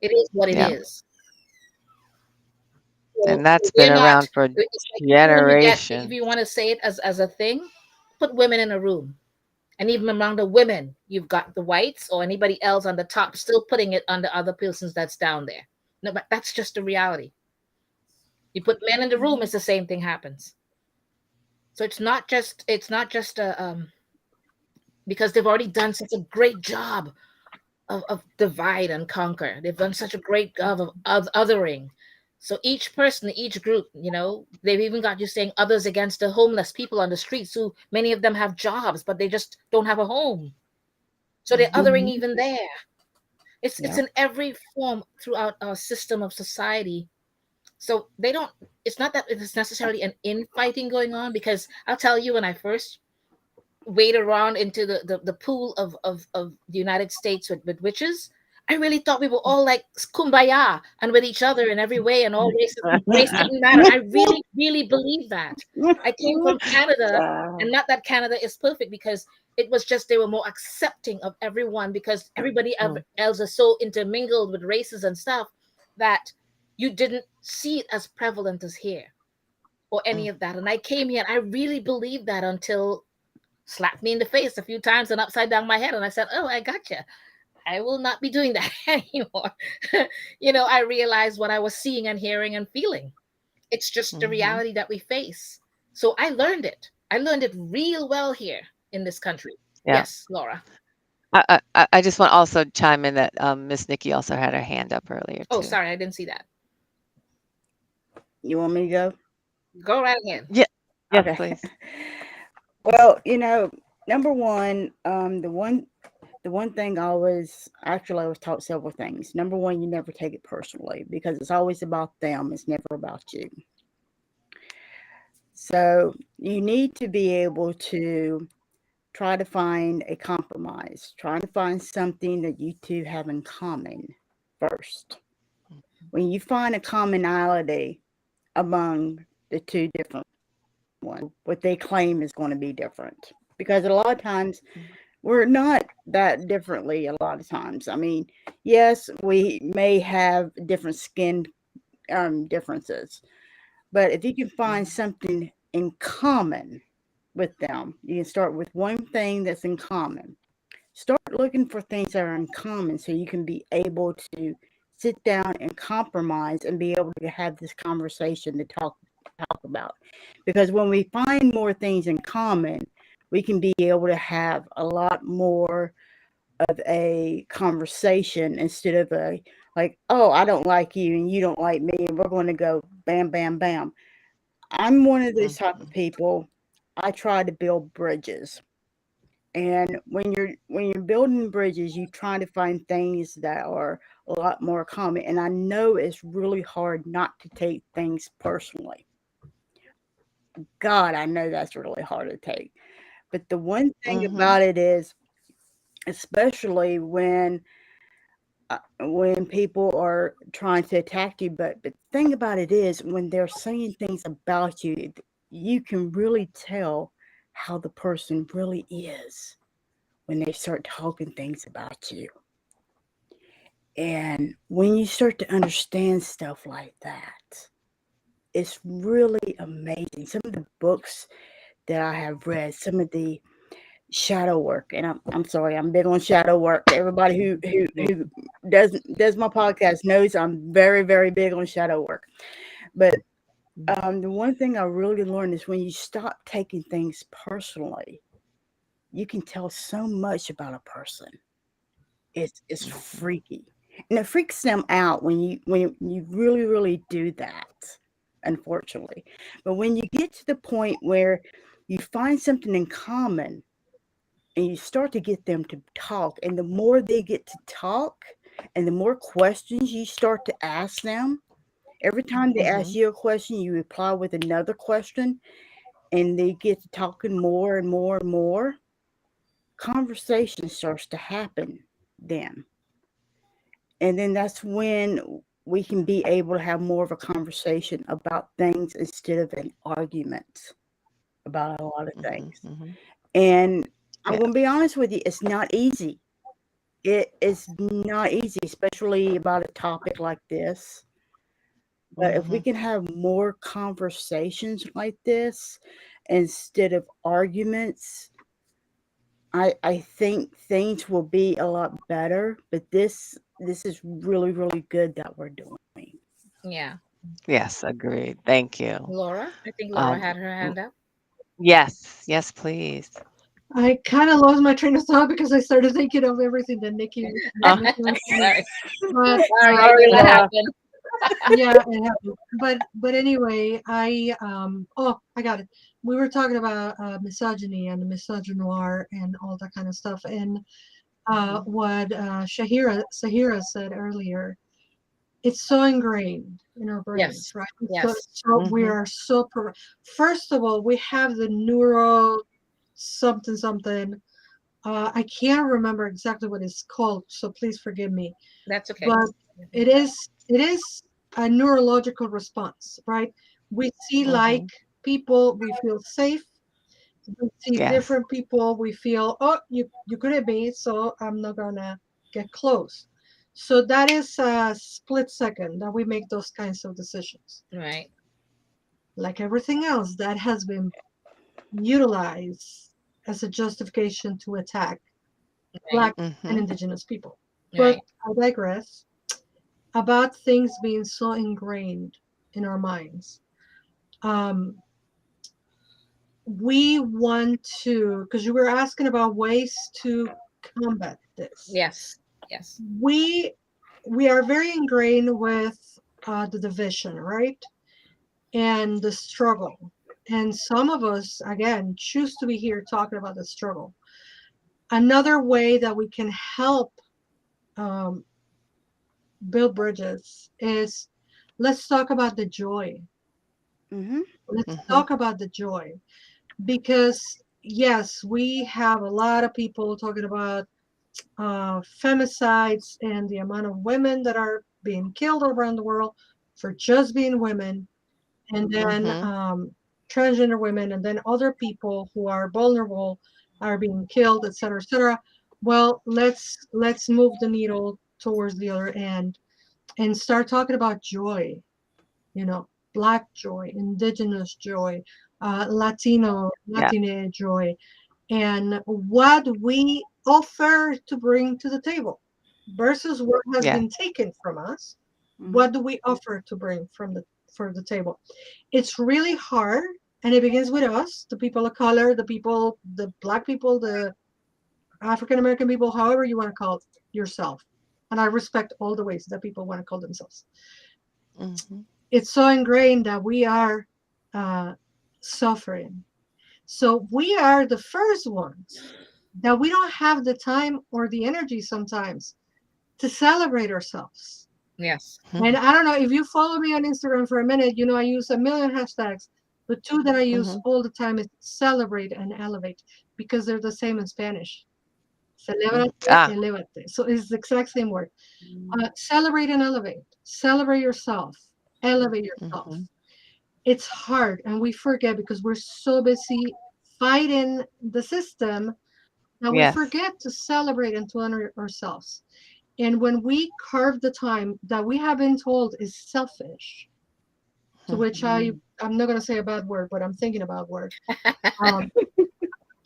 It is what it Yeah. is. So And that's been we're not. around for It's like even when you get, if generations. you want to say it as a thing, put women in a room. And even among the women, you've got the whites or anybody else on the top still putting it on the other persons that's down there. No, but that's just the reality. You put men in the room, it's the same thing happens. So it's not just a because they've already done such a great job of divide and conquer. They've done such a great job of othering. So each person, each group, they've even got you saying others against the homeless people on the streets who many of them have jobs, but they just don't have a home. So they're Mm-hmm. othering Mhm. even there. It's Yep. in every form throughout our system of society. So they don't. It's not that it's necessarily an infighting going on, because I'll tell you, when I first wade around into the pool of the United States with witches, I really thought we were all like kumbaya and with each other in every way, and all race didn't matter. I really, really believe that. I came from Canada, Uh, and not that Canada is perfect, because it was just they were more accepting of everyone, because everybody else is so intermingled with races and stuff that you didn't see it as prevalent as here or any of that. And I came here and I really believed that until slapped me in the face a few times and upside down my head. And I said, oh, I gotcha. I will not be doing that anymore. I realized what I was seeing and hearing and feeling. It's just the Mm-hmm. reality that we face. So I learned it. I learned it real well here in this country. Yeah. Yes, Laura. I just want to also chime in that Miss Nikki also had her hand up earlier Oh, too. sorry, I didn't see that. You want me to go? Go right ahead. Yeah. Yes, Okay. please. Well, number one, the one thing I was taught several things. Number one, you never take it personally because it's always about them. It's never about you. So you need to be able to try to find a compromise, try to find something that you two have in common first. When you find a commonality among the two different ones, what they claim is going to be different. Because a lot of times we're not that differently, a lot of times. I mean, yes, we may have different skin differences, but if you can find something in common with them, you can start with one thing that's in common. Start looking for things that are in common so you can be able to sit down and compromise and be able to have this conversation to talk about. Because when we find more things in common, we can be able to have a lot more of a conversation instead of a like, oh, I don't like you and you don't like me and we're going to go bam, bam, bam. I'm one of those type of people. I try to build bridges. And when you're building bridges, you try to find things that are a lot more common. And I know it's really hard not to take things personally. God, I know that's really hard to take. But the one thing about it is, especially when people are trying to attack you, but the thing about it is, when they're saying things about you, you can really tell how the person really is when they start talking things about you. And when you start to understand stuff like that, it's really amazing. Some of the books that I have read, some of the shadow work, and I'm sorry, I'm big on shadow work. Everybody who does my podcast knows I'm very, very big on shadow work. But the one thing I really learned is when you stop taking things personally, you can tell so much about a person. It's freaky, and it freaks them out when you really, really do that, unfortunately. But when you get to the point where you find something in common and you start to get them to talk, and the more they get to talk and the more questions you start to ask them, every time they ask you a question, you reply with another question, and they get to talking more and more and more, conversation starts to happen then. And then that's when we can be able to have more of a conversation about things instead of an argument about a lot of things. And I'm going to be honest with you, it's not easy. It is not easy, especially about a topic like this. But if we can have more conversations like this instead of arguments, I think things will be a lot better. But this is really, really good that we're doing. Yeah. Yes, agreed. Thank you. Laura, I think Laura Um, had her hand up. yes, please. I kind of lost my train of thought because I started thinking of everything that Uh, Nikki was saying. Sorry. But Sorry, I Sorry, know that Laura. happened. yeah, it happened. But anyway, I got it. We were talking about misogyny and misogynoir and all that kind of stuff, and what Sahira said earlier, it's so ingrained in our brains, Yes. right? Yes. So we are so first of all, we have the neuro something something. I can't remember exactly what it's called, so please forgive me. That's okay. But it is a neurological response, right? We see like people, we feel safe. We see yes. different people, we feel, oh, you couldn't be, so I'm not gonna get close. So that is a split second that we make those kinds of decisions. Right. Like everything else that has been utilized as a justification to attack Right. Black and Mm-hmm. Indigenous people. But Right. I digress about things being so ingrained in our minds. Um, we want to, because you were asking about ways to combat this. Yes. Yes. We we are very ingrained with the division, right, and the struggle. And some of us, again, choose to be here talking about the struggle. Another way that we can help um, build bridges is, let's talk about the joy. Mm-hmm. Let's Mm-hmm. talk about the joy. Because, yes, we have a lot of people talking about femicides and the amount of women that are being killed around the world for just being women, and then transgender women, and then other people who are vulnerable are being killed, etc., etc. Well, let's move the needle towards the other end and start talking about joy. You know, Black joy, Indigenous joy, Latino, Yeah. Latina joy, and what we offer to bring to the table versus what has Yeah. been taken from us. Mhm. What do we offer to bring from the for the table? It's really hard, and it begins with us, the people of color, the people, the Black people, the African American people, however you want to call yourself. And I respect all the ways that people want to call themselves. Mm-hmm. It's so ingrained that we are uh, suffering. So we are the first ones that we don't have the time or the energy sometimes to celebrate ourselves. Yes. And I don't know if you follow me on Instagram for a minute, I use a million hashtags. The two that I use all the time is celebrate and elevate because they're the same in Spanish. Celébrate, Ah, elevate. So it's the exact same word. Celebrate and elevate. Celebrate yourself. Elevate yourself. mm-hmm. It's hard, and we forget because we're so busy fighting the system that we Yes. forget to celebrate and to honor ourselves. And when we carve the time that we have been told is selfish, to which I'm not going to say a bad word, but I'm thinking about word, um,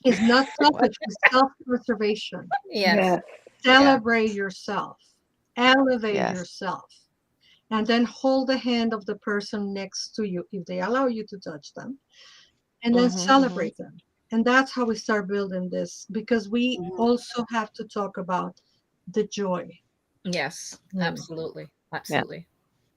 is not What? selfish, it's self-preservation. Yes. Yes. Yeah. Celebrate yourself, elevate Yes. yourself, and then hold the hand of the person next to you if they allow you to touch them, and then Mm-hmm. Mm-hmm. celebrate them. And that's how we start building this because we Mhm. also have to talk about the joy. Yes. Mm. Absolutely. Yeah. Absolutely.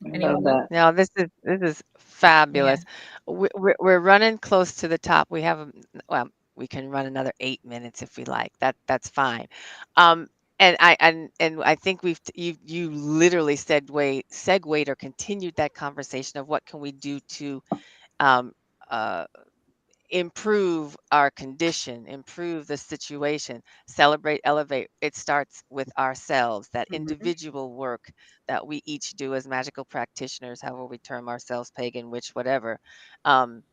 I love Anyone else? that. No, this is Yeah. fabulous. We're running close to the top. We have well, we can run another 8 minutes if we like. That's fine. Um, and I think you literally segued or continued that conversation of what can we do to um, uh, improve our condition, improve the situation, celebrate, elevate. It starts with ourselves, that Mhm. individual work that we each do as magical practitioners, however we term ourselves, pagan, witch, whatever. Um,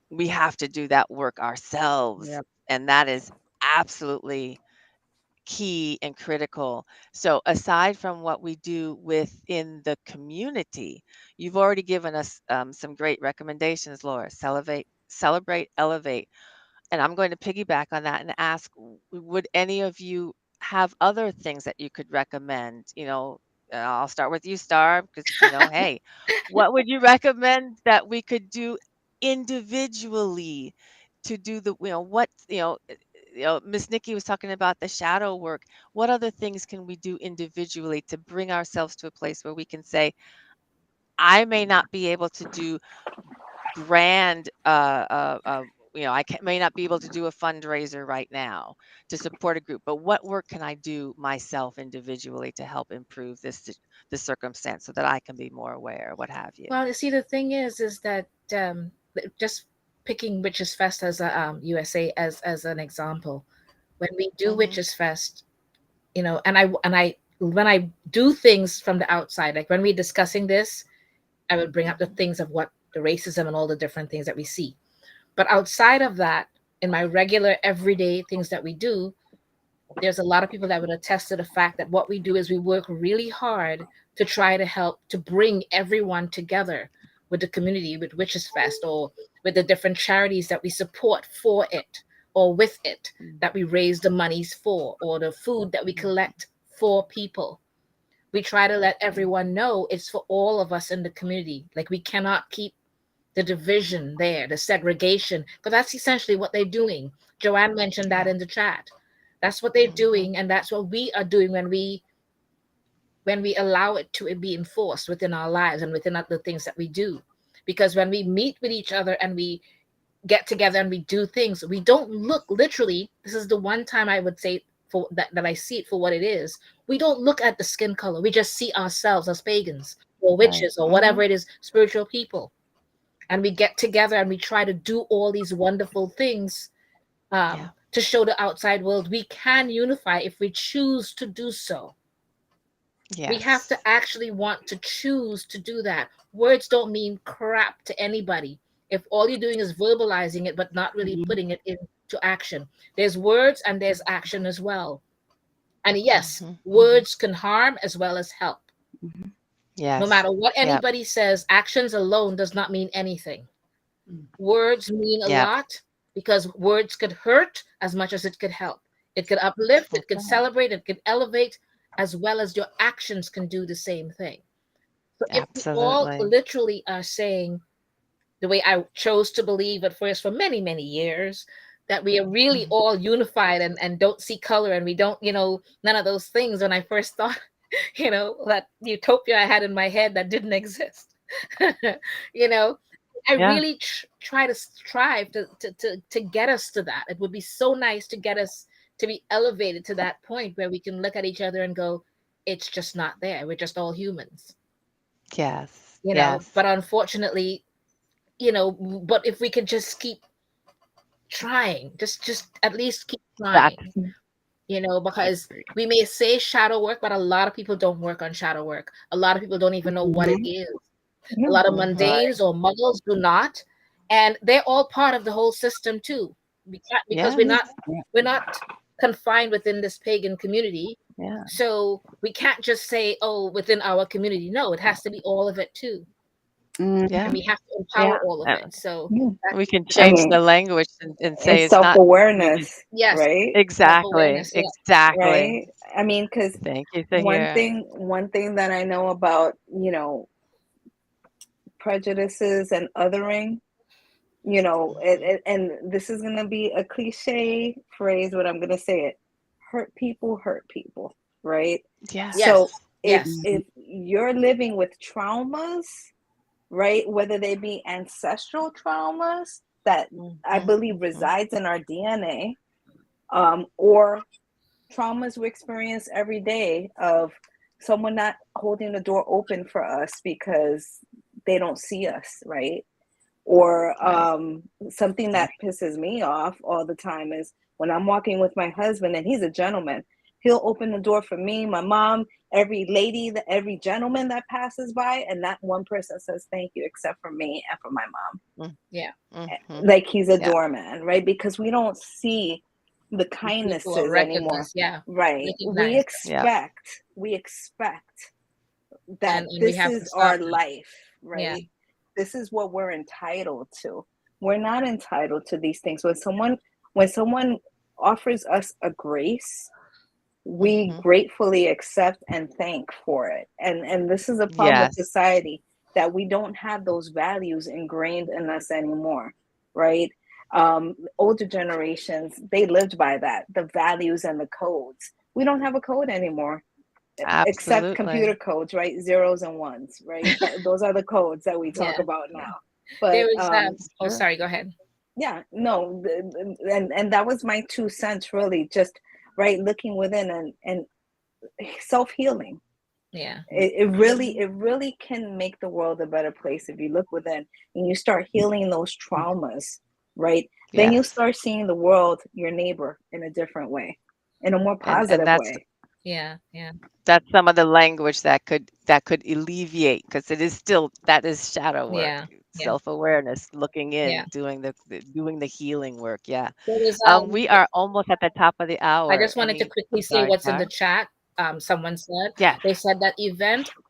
we have to do that work ourselves. Yep. And that is absolutely key and critical. So aside from what we do within the community, you've already given us some great recommendations, Laura. Celebrate, elevate. And I'm going to piggyback on that and ask, would any of you have other things that you could recommend? I'll start with you, Star, because, hey, what would you recommend that we could do individually to do Miss Nikki was talking about the shadow work. What other things can we do individually to bring ourselves to a place where we can say, I may not be able to do grand may not be able to do a fundraiser right now to support a group, but what work can I do myself individually to help improve the circumstance so that I can be more aware, what have you? Well, you see, the thing is that just picking Witches Fest as a USA as an example, when we do Mm-hmm. Witches Fest, and I when I do things from the outside, like when we're discussing this, I would bring up the things of what the racism and all the different things that we see. But outside of that, in my regular everyday things that we do, there's a lot of people that would attest to the fact that what we do is we work really hard to try to help to bring everyone together with the community, with Witches Fest, or with the different charities that we support for it or with it, that we raise the monies for, or the food that we collect for people. We try to let everyone know it's for all of us in the community. Like, we cannot keep the division there, the segregation, because that's essentially what they're doing. Joanne mentioned that Yeah. in the chat. That's what they're Mm-hmm. doing, and that's what we are doing when we allow it to be enforced within our lives and within the things that we do. Because when we meet with each other and we get together and we do things, we don't look literally. This is the one time I would say for that I see it for what it is. We don't look at the skin color. We just see ourselves as pagans or Right. witches or Mm-hmm. whatever it is, spiritual people, and we get together and we try to do all these wonderful things Yeah. to show the outside world we can unify if we choose to do so. We have Yes. to actually want to choose to do that. Words don't mean crap to anybody if all you're doing is verbalizing it but not really Mhm. putting it into action. There's words and there's action as well. And yes, Hmm. words can harm as well as help. Mhm. No Yes. matter what Yep. anybody says, actions alone does not mean anything. Words mean a Yep. lot because words could hurt as much as it could help. It could uplift, it That's could right. celebrate, it could elevate, as well as your actions can do the same thing. So if we all Absolutely. literally are saying the way I chose to believe at first for many, many years, that we are really Mhm. all unified and don't see color and we don't, none of those things when I first thought, that utopia I had in my head that didn't exist. you know, I Yeah. really try to strive to get us to that. It would be so nice to get us to be elevated to that point where we can look at each other and go, it's just not there. We're just all humans, Yes. Yes. but unfortunately, but if we could just keep trying, just at least keep trying, That's because agree. we may say shadow work, but a lot of people don't work on shadow work. A lot of people don't even know what it Mhm. is. A Yeah. lot of Hmm. Right. mundanes or muggles do not, and they're all part of the whole system too. We can't, because we're Yes. not Yeah. we're not confined within this pagan community, Yeah. so we can't just say, oh, within our community. No, it has to be all of it too, Yeah. and Mhm. we have to Yeah. empower all of it. So Yeah. We can I change mean, the language and say it's it's not. self-awareness, yes, right? Exactly. self-awareness. Yeah. Exactly. Right. I mean, because Thank you, one Sahir. thing, one thing that I know about, prejudices and othering, Hmm. and this is going to be a cliche phrase, but I'm going to say it: hurt people, right? Yes. So Yes. if Yes. Mhm. if you're living with traumas, right, whether they be ancestral traumas that I Hmm. believe Hmm. resides in our DNA, or traumas we experience every day of someone not holding the door open for us because they don't see us, right? Or Right. something that pisses me off all the time is when I'm walking with my husband and he's a gentleman. He'll open the door for me, my mom, every lady, every gentleman that passes by, and not one person says thank you except for me and for my mom. Yeah. Mm-hmm. Like he's a Yeah. doorman, right? Because we don't see the People of kindnesses anymore, recognize, yeah, right? we recognize, Yeah. expect we expect that and we this have to is stop our that. life, Yeah. right? This is what we're entitled to. We're not entitled to these things. When someone offers us a grace, we Hmm. gratefully accept and thank for it. And this is a problem with Yes. society, that we don't have those values ingrained in us anymore, right? Older generations, they lived by that, the values and the codes. We don't have a code anymore, except Absolutely. computer codes, right? Zeros and ones, right? Those are the codes that we talk Yeah. about now. There But was It's oh, true. sorry, go ahead. yeah, no, and that was my 2 cents, really, just right, looking within and self-healing. Yeah. It really can make the world a better place if you look within and you start healing those traumas, right? Then you Yes. start seeing the world, your neighbor, in a different way, in a more And positive that's way. Yeah. Yeah. some of the language that could alleviate, because it is still, that is shadow work, Yeah. Yeah. self-awareness, looking Yeah. in, doing the healing work. Yeah. There was We are almost at the top of the I hour. just wanted to quickly I'm say sorry, what's in the Tara. chat. Someone said, Yes. they said that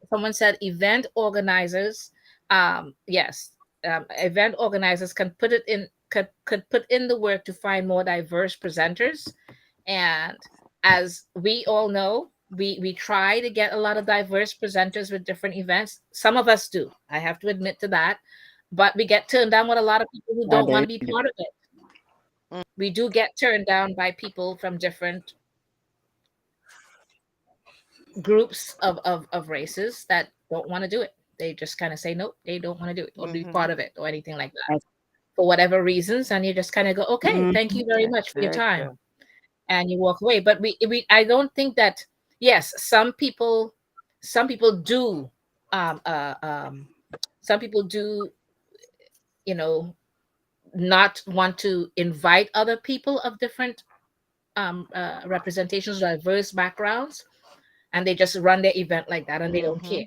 someone said event organizers, yes, event organizers could put in the work to find more diverse presenters. And as we all know, we try to get a lot of diverse presenters with different events. Some of us do. I have to admit to that. But we get turned down with a lot of people who I don't want do. to be part of it. We do get turned down by people from different groups of races that don't want to do it. They just kind of say nope, they don't want to do it or be Mm-hmm. part of it or anything like that That's for whatever reasons, and you just kind of go, okay, thank mhm. you very That's much for your very time, true. and you walk away. But we I don't think that, yes, some people do, um uh um some people do, you know not want to invite other people of different representations, diverse backgrounds. and they just run their event like that, and they don't care.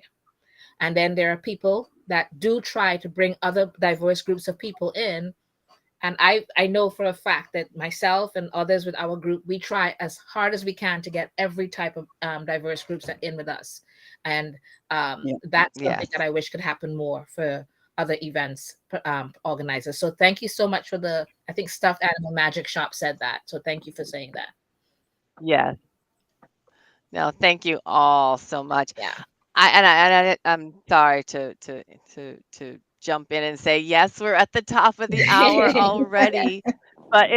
And then there are people that do try to bring other diverse groups of people in. And I know for a fact that myself and others with our group, we try as hard as we can to get every type of diverse groups that in with us. And Yeah. that's something Yes. that I wish could happen more for other events organizers. So thank you so much for I think Stuffed Animal Magic Shop said that. So thank you for saying that. Yes. No, thank you all so much. Yeah. I'm sorry to jump in and say, yes, we're at the top of the hour already. But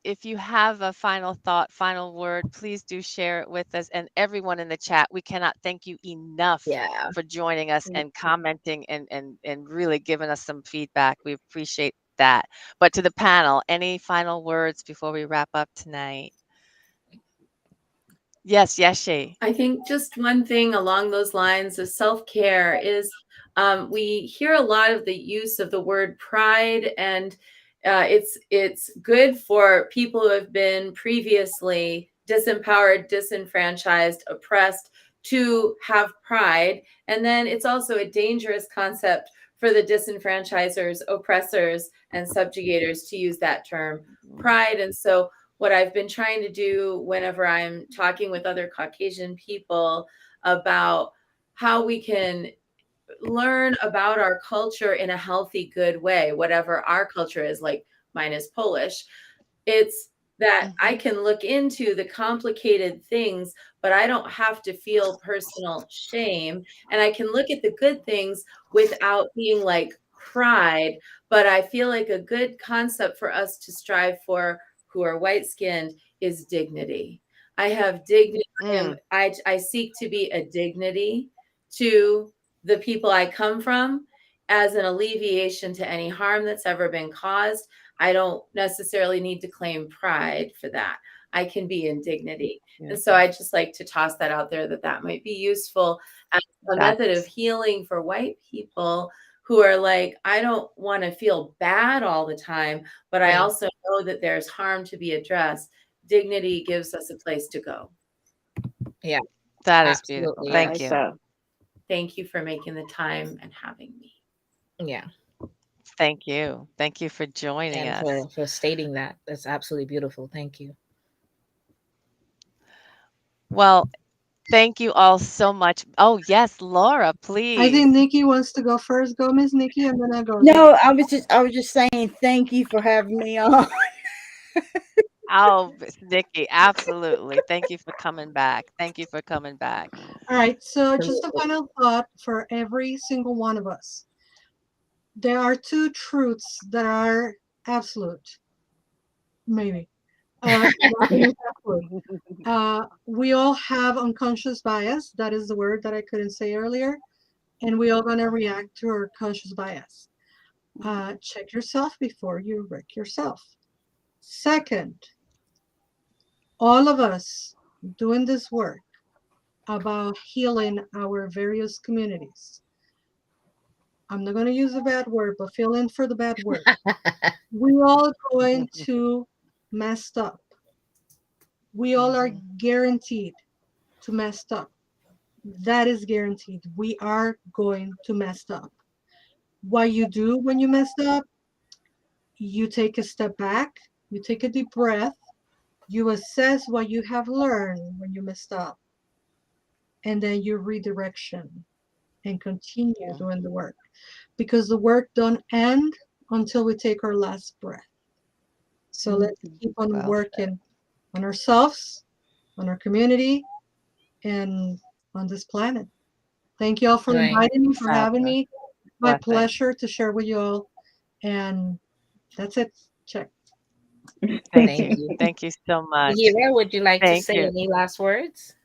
if you have a final thought, final word, please do share it with us and everyone in the chat. We cannot thank you enough Yeah. for joining us and commenting and really giving us some feedback. We appreciate that. But to the panel, any final words before we wrap up tonight? Yes, Shay. I think just one thing along those lines of self-care is we hear a lot of the use of the word pride, and it's good for people who have been previously disempowered, disenfranchised, oppressed to have pride. And then it's also a dangerous concept for the disenfranchisers, oppressors, and subjugators to use that term pride. And so what I've been trying to do whenever I'm talking with other Caucasian people about how we can learn about our culture in a healthy, good way, whatever our culture is, like mine is Polish. It's that I can look into the complicated things, but I don't have to feel personal shame. And I can look at the good things without being like pride. But I feel like a good concept for us to strive for who are white skinned is dignity. I have dignity. I seek to be a dignity to the people I come from as an alleviation to any harm that's ever been caused. I don't necessarily need to claim pride for that. I can be in dignity. And so I just like to toss that out there that might be useful as a method of healing for white people who are like, I don't want to feel bad all the time, but I also know that there's harm to be addressed. Dignity gives us a place to go. Yeah. That is beautiful. Absolutely. Thank you. Thank you for making the time and having me. Yeah. Thank you. Thank you for joining And us. for stating that. That's absolutely beautiful. Thank you. Well, thank you all so much. Oh, yes, Laura, I please. think Nikki wants to go first. Go, Miss Nikki, and then I go. No, I was just saying thank you for having me on. Oh, Nikki, absolutely. Thank you for coming back. Thank you for coming back. All right. So just a final thought for every single one of us. There are two truths that are absolute. Maybe. Nothing is absolute. We all have unconscious bias. That is the word that I couldn't say earlier. And we all going to react to our conscious bias. Check yourself before you wreck yourself. Second, all of us doing this work about healing our various communities. I'm not going to use a bad word, but fill in for the bad word. We all going to mess up. We all are guaranteed to mess up. That is guaranteed. We are going to mess up. What you do when you mess up, you take a step back, you take a deep breath, you assess what you have learned when you messed up, and then you redirection and continue doing the work. Because the work don't end until we take our last breath. So let's keep on working on ourselves, on our community, and on this planet. Thank you all for inviting me, for having me. My pleasure to share with you all. And that's it. Check. Thank you. Thank you so much. Hira, would you like to Thank say you. any last words?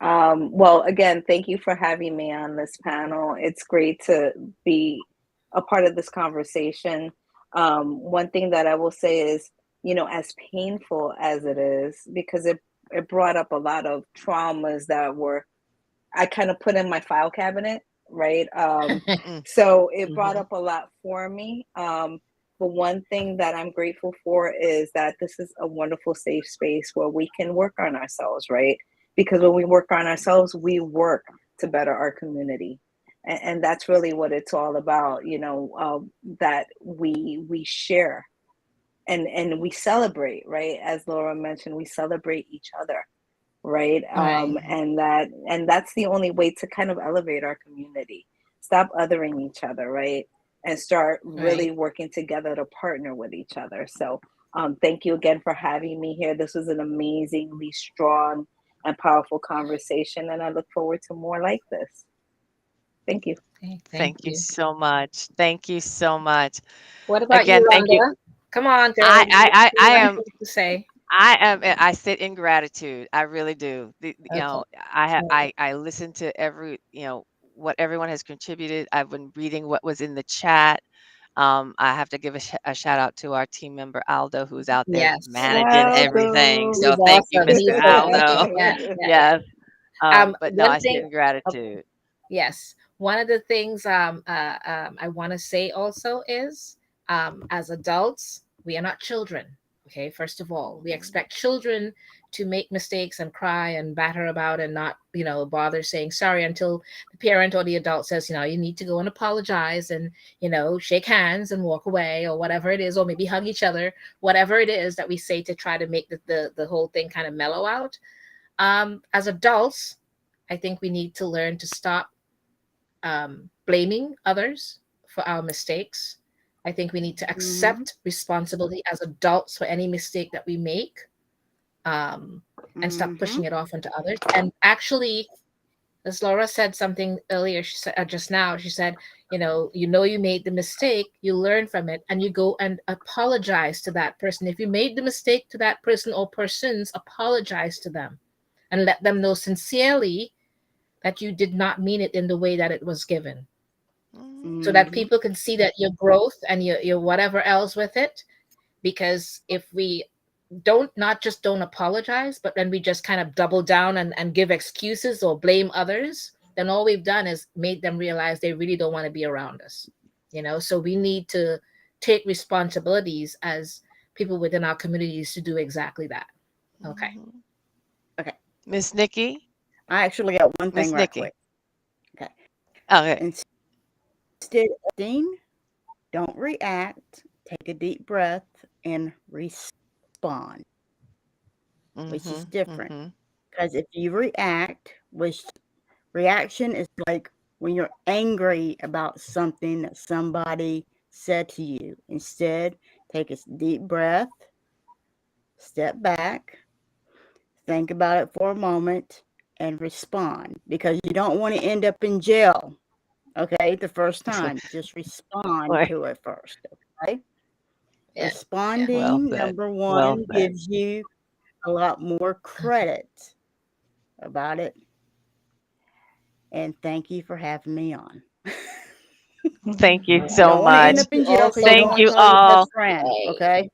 Well, again, thank you for having me on this panel. It's great to be a part of this conversation. One thing that I will say is, as painful as it is, because it brought up a lot of traumas that I kind of put in my file cabinet, right? So it brought up a lot for me. the one thing that I'm grateful for is that this is a wonderful safe space where we can work on ourselves, right? Because when we work on ourselves, we work to better our community. And that's really what it's all about, that we share and we celebrate, right? As Laura mentioned, we celebrate each other, right? Right. And that's the only way to kind of elevate our community. Stop othering each other, right? And start Right. really working together to partner with each other. So thank you again for having me here. This was an amazingly strong and powerful conversation, and I look forward to more like this. Thank you. Okay, thank Thank you you. so much. Thank you so much. What about you, Again, thank you. Rhonda? Come on, I girl. I I, You I have am things to say. I sit in gratitude. I really do. Okay. I listen to what everyone has contributed. I've been reading what was in the chat. I have to give a shout out to our team member Aldo, who's out there Yes. managing everything. Aldo. So He's thank you, awesome. Mr. He's so Aldo. awesome. Yeah, yeah, yeah. Yes. But no, One I sit thing. in Okay. gratitude. Yes. One of the things I want to say also is, as adults, we are not children. Okay. First of all, we Mhm. expect children to make mistakes and cry and batter about and not, bother saying sorry until the parent or the adult says, you need to go and apologize and, shake hands and walk away or whatever it is, or maybe hug each other, whatever it is that we say to try to make the whole thing kind of mellow out. As adults, I think we need to learn to stop blaming others for our mistakes. I think we need to Mm-hmm. accept responsibility as adults for any mistake that we make, and stop Mm-hmm. pushing it off onto others. And actually, as Laura said something earlier, she said just now, she said, you made the mistake, you learn from it, and you go and apologize to that person. If you made the mistake to that person or persons, apologize to them and let them know sincerely that you did not mean it in the way that it was given, Mhm. so that Mm-hmm. people can see that your growth and your whatever else with it. Because if we don't apologize, but then we just kind of double down and give excuses or blame others, then all we've done is made them realize they really don't want to be around us. So we need to take responsibilities as people within our communities to do exactly that. Okay. Mhm. Okay. Miss Nikki. I actually got one thing Miss right Nikki. quick. Okay. Okay. Instead of acting, don't react. Take a deep breath and respond, which is Mhm. different. Mhm. Because if you react, which reaction is like when you're angry about something that somebody said to you. Instead, take a deep breath, step back, think about it for a moment, and respond. Because you don't want to end up in jail, okay, the first time. Just respond Right. to it first, okay? Yeah. Yeah. Well Responding, said. number Well one, said. gives you a lot more credit about it. And thank you for having me on. Thank you All You right. so don't want to end much. Thank up you in jail all because you so don't Thank want much. to you call your best all. friend, Hey. okay?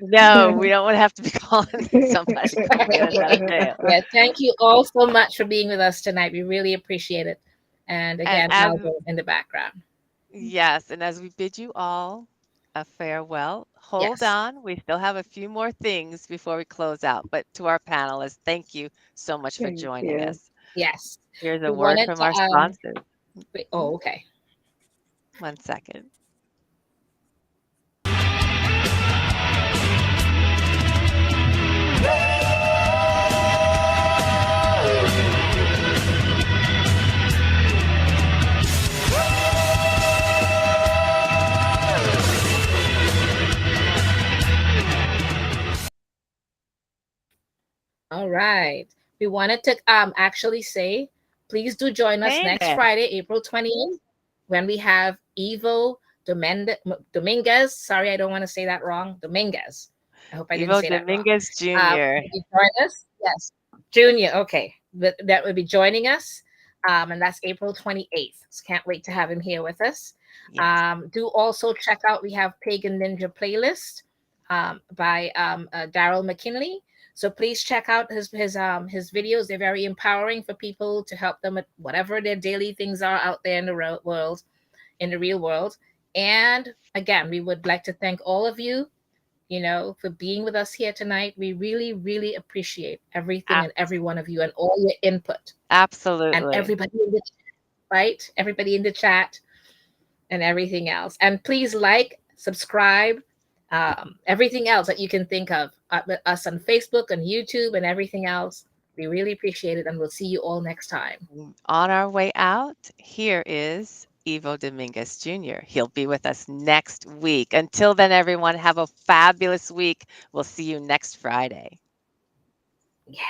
No, we don't want to have to be calling somebody to get us out of jail. Yeah, thank you all so much for being with us tonight. We really appreciate it. And And again, as Aldo in the background. yes, and as we bid you all a farewell, hold Yes. on. We still have a few more things before we close out. But to our panelists, thank you so much for Thank joining you. us. Yes. Here's We a word wanted from to our sponsors. Mhm. oh, okay. One second. All right. We wanted to actually say, please do join us Hey next there. Friday, April 28th, when we have Dominguez. Sorry, I don't want to say that wrong. Dominguez. I hope I didn't Ivo say that wrong. Dominguez Jr. Will you join us? Yes. Junior. Okay. But that will be joining us. And that's April 28th. So can't wait to have him here with us. Yes. Do also check out, we have Pagan Ninja Playlist by Daryl McKinley. So please check out his videos. They're very empowering for people to help them with whatever their daily things are out there in the world, in the real world. And again, we would like to thank all of you, for being with us here tonight. We really, really appreciate everything and every one of you and all your input. And Absolutely. everybody in the right, everybody in the chat and everything else. And please like, subscribe, everything else that you can think of. Us on Facebook and YouTube and everything else. We really appreciate it, and we'll see you all next time. On our way out, here is Ivo Dominguez Jr. He'll be with us next week. Until then, everyone, have a fabulous week. We'll see you next Friday. Yeah.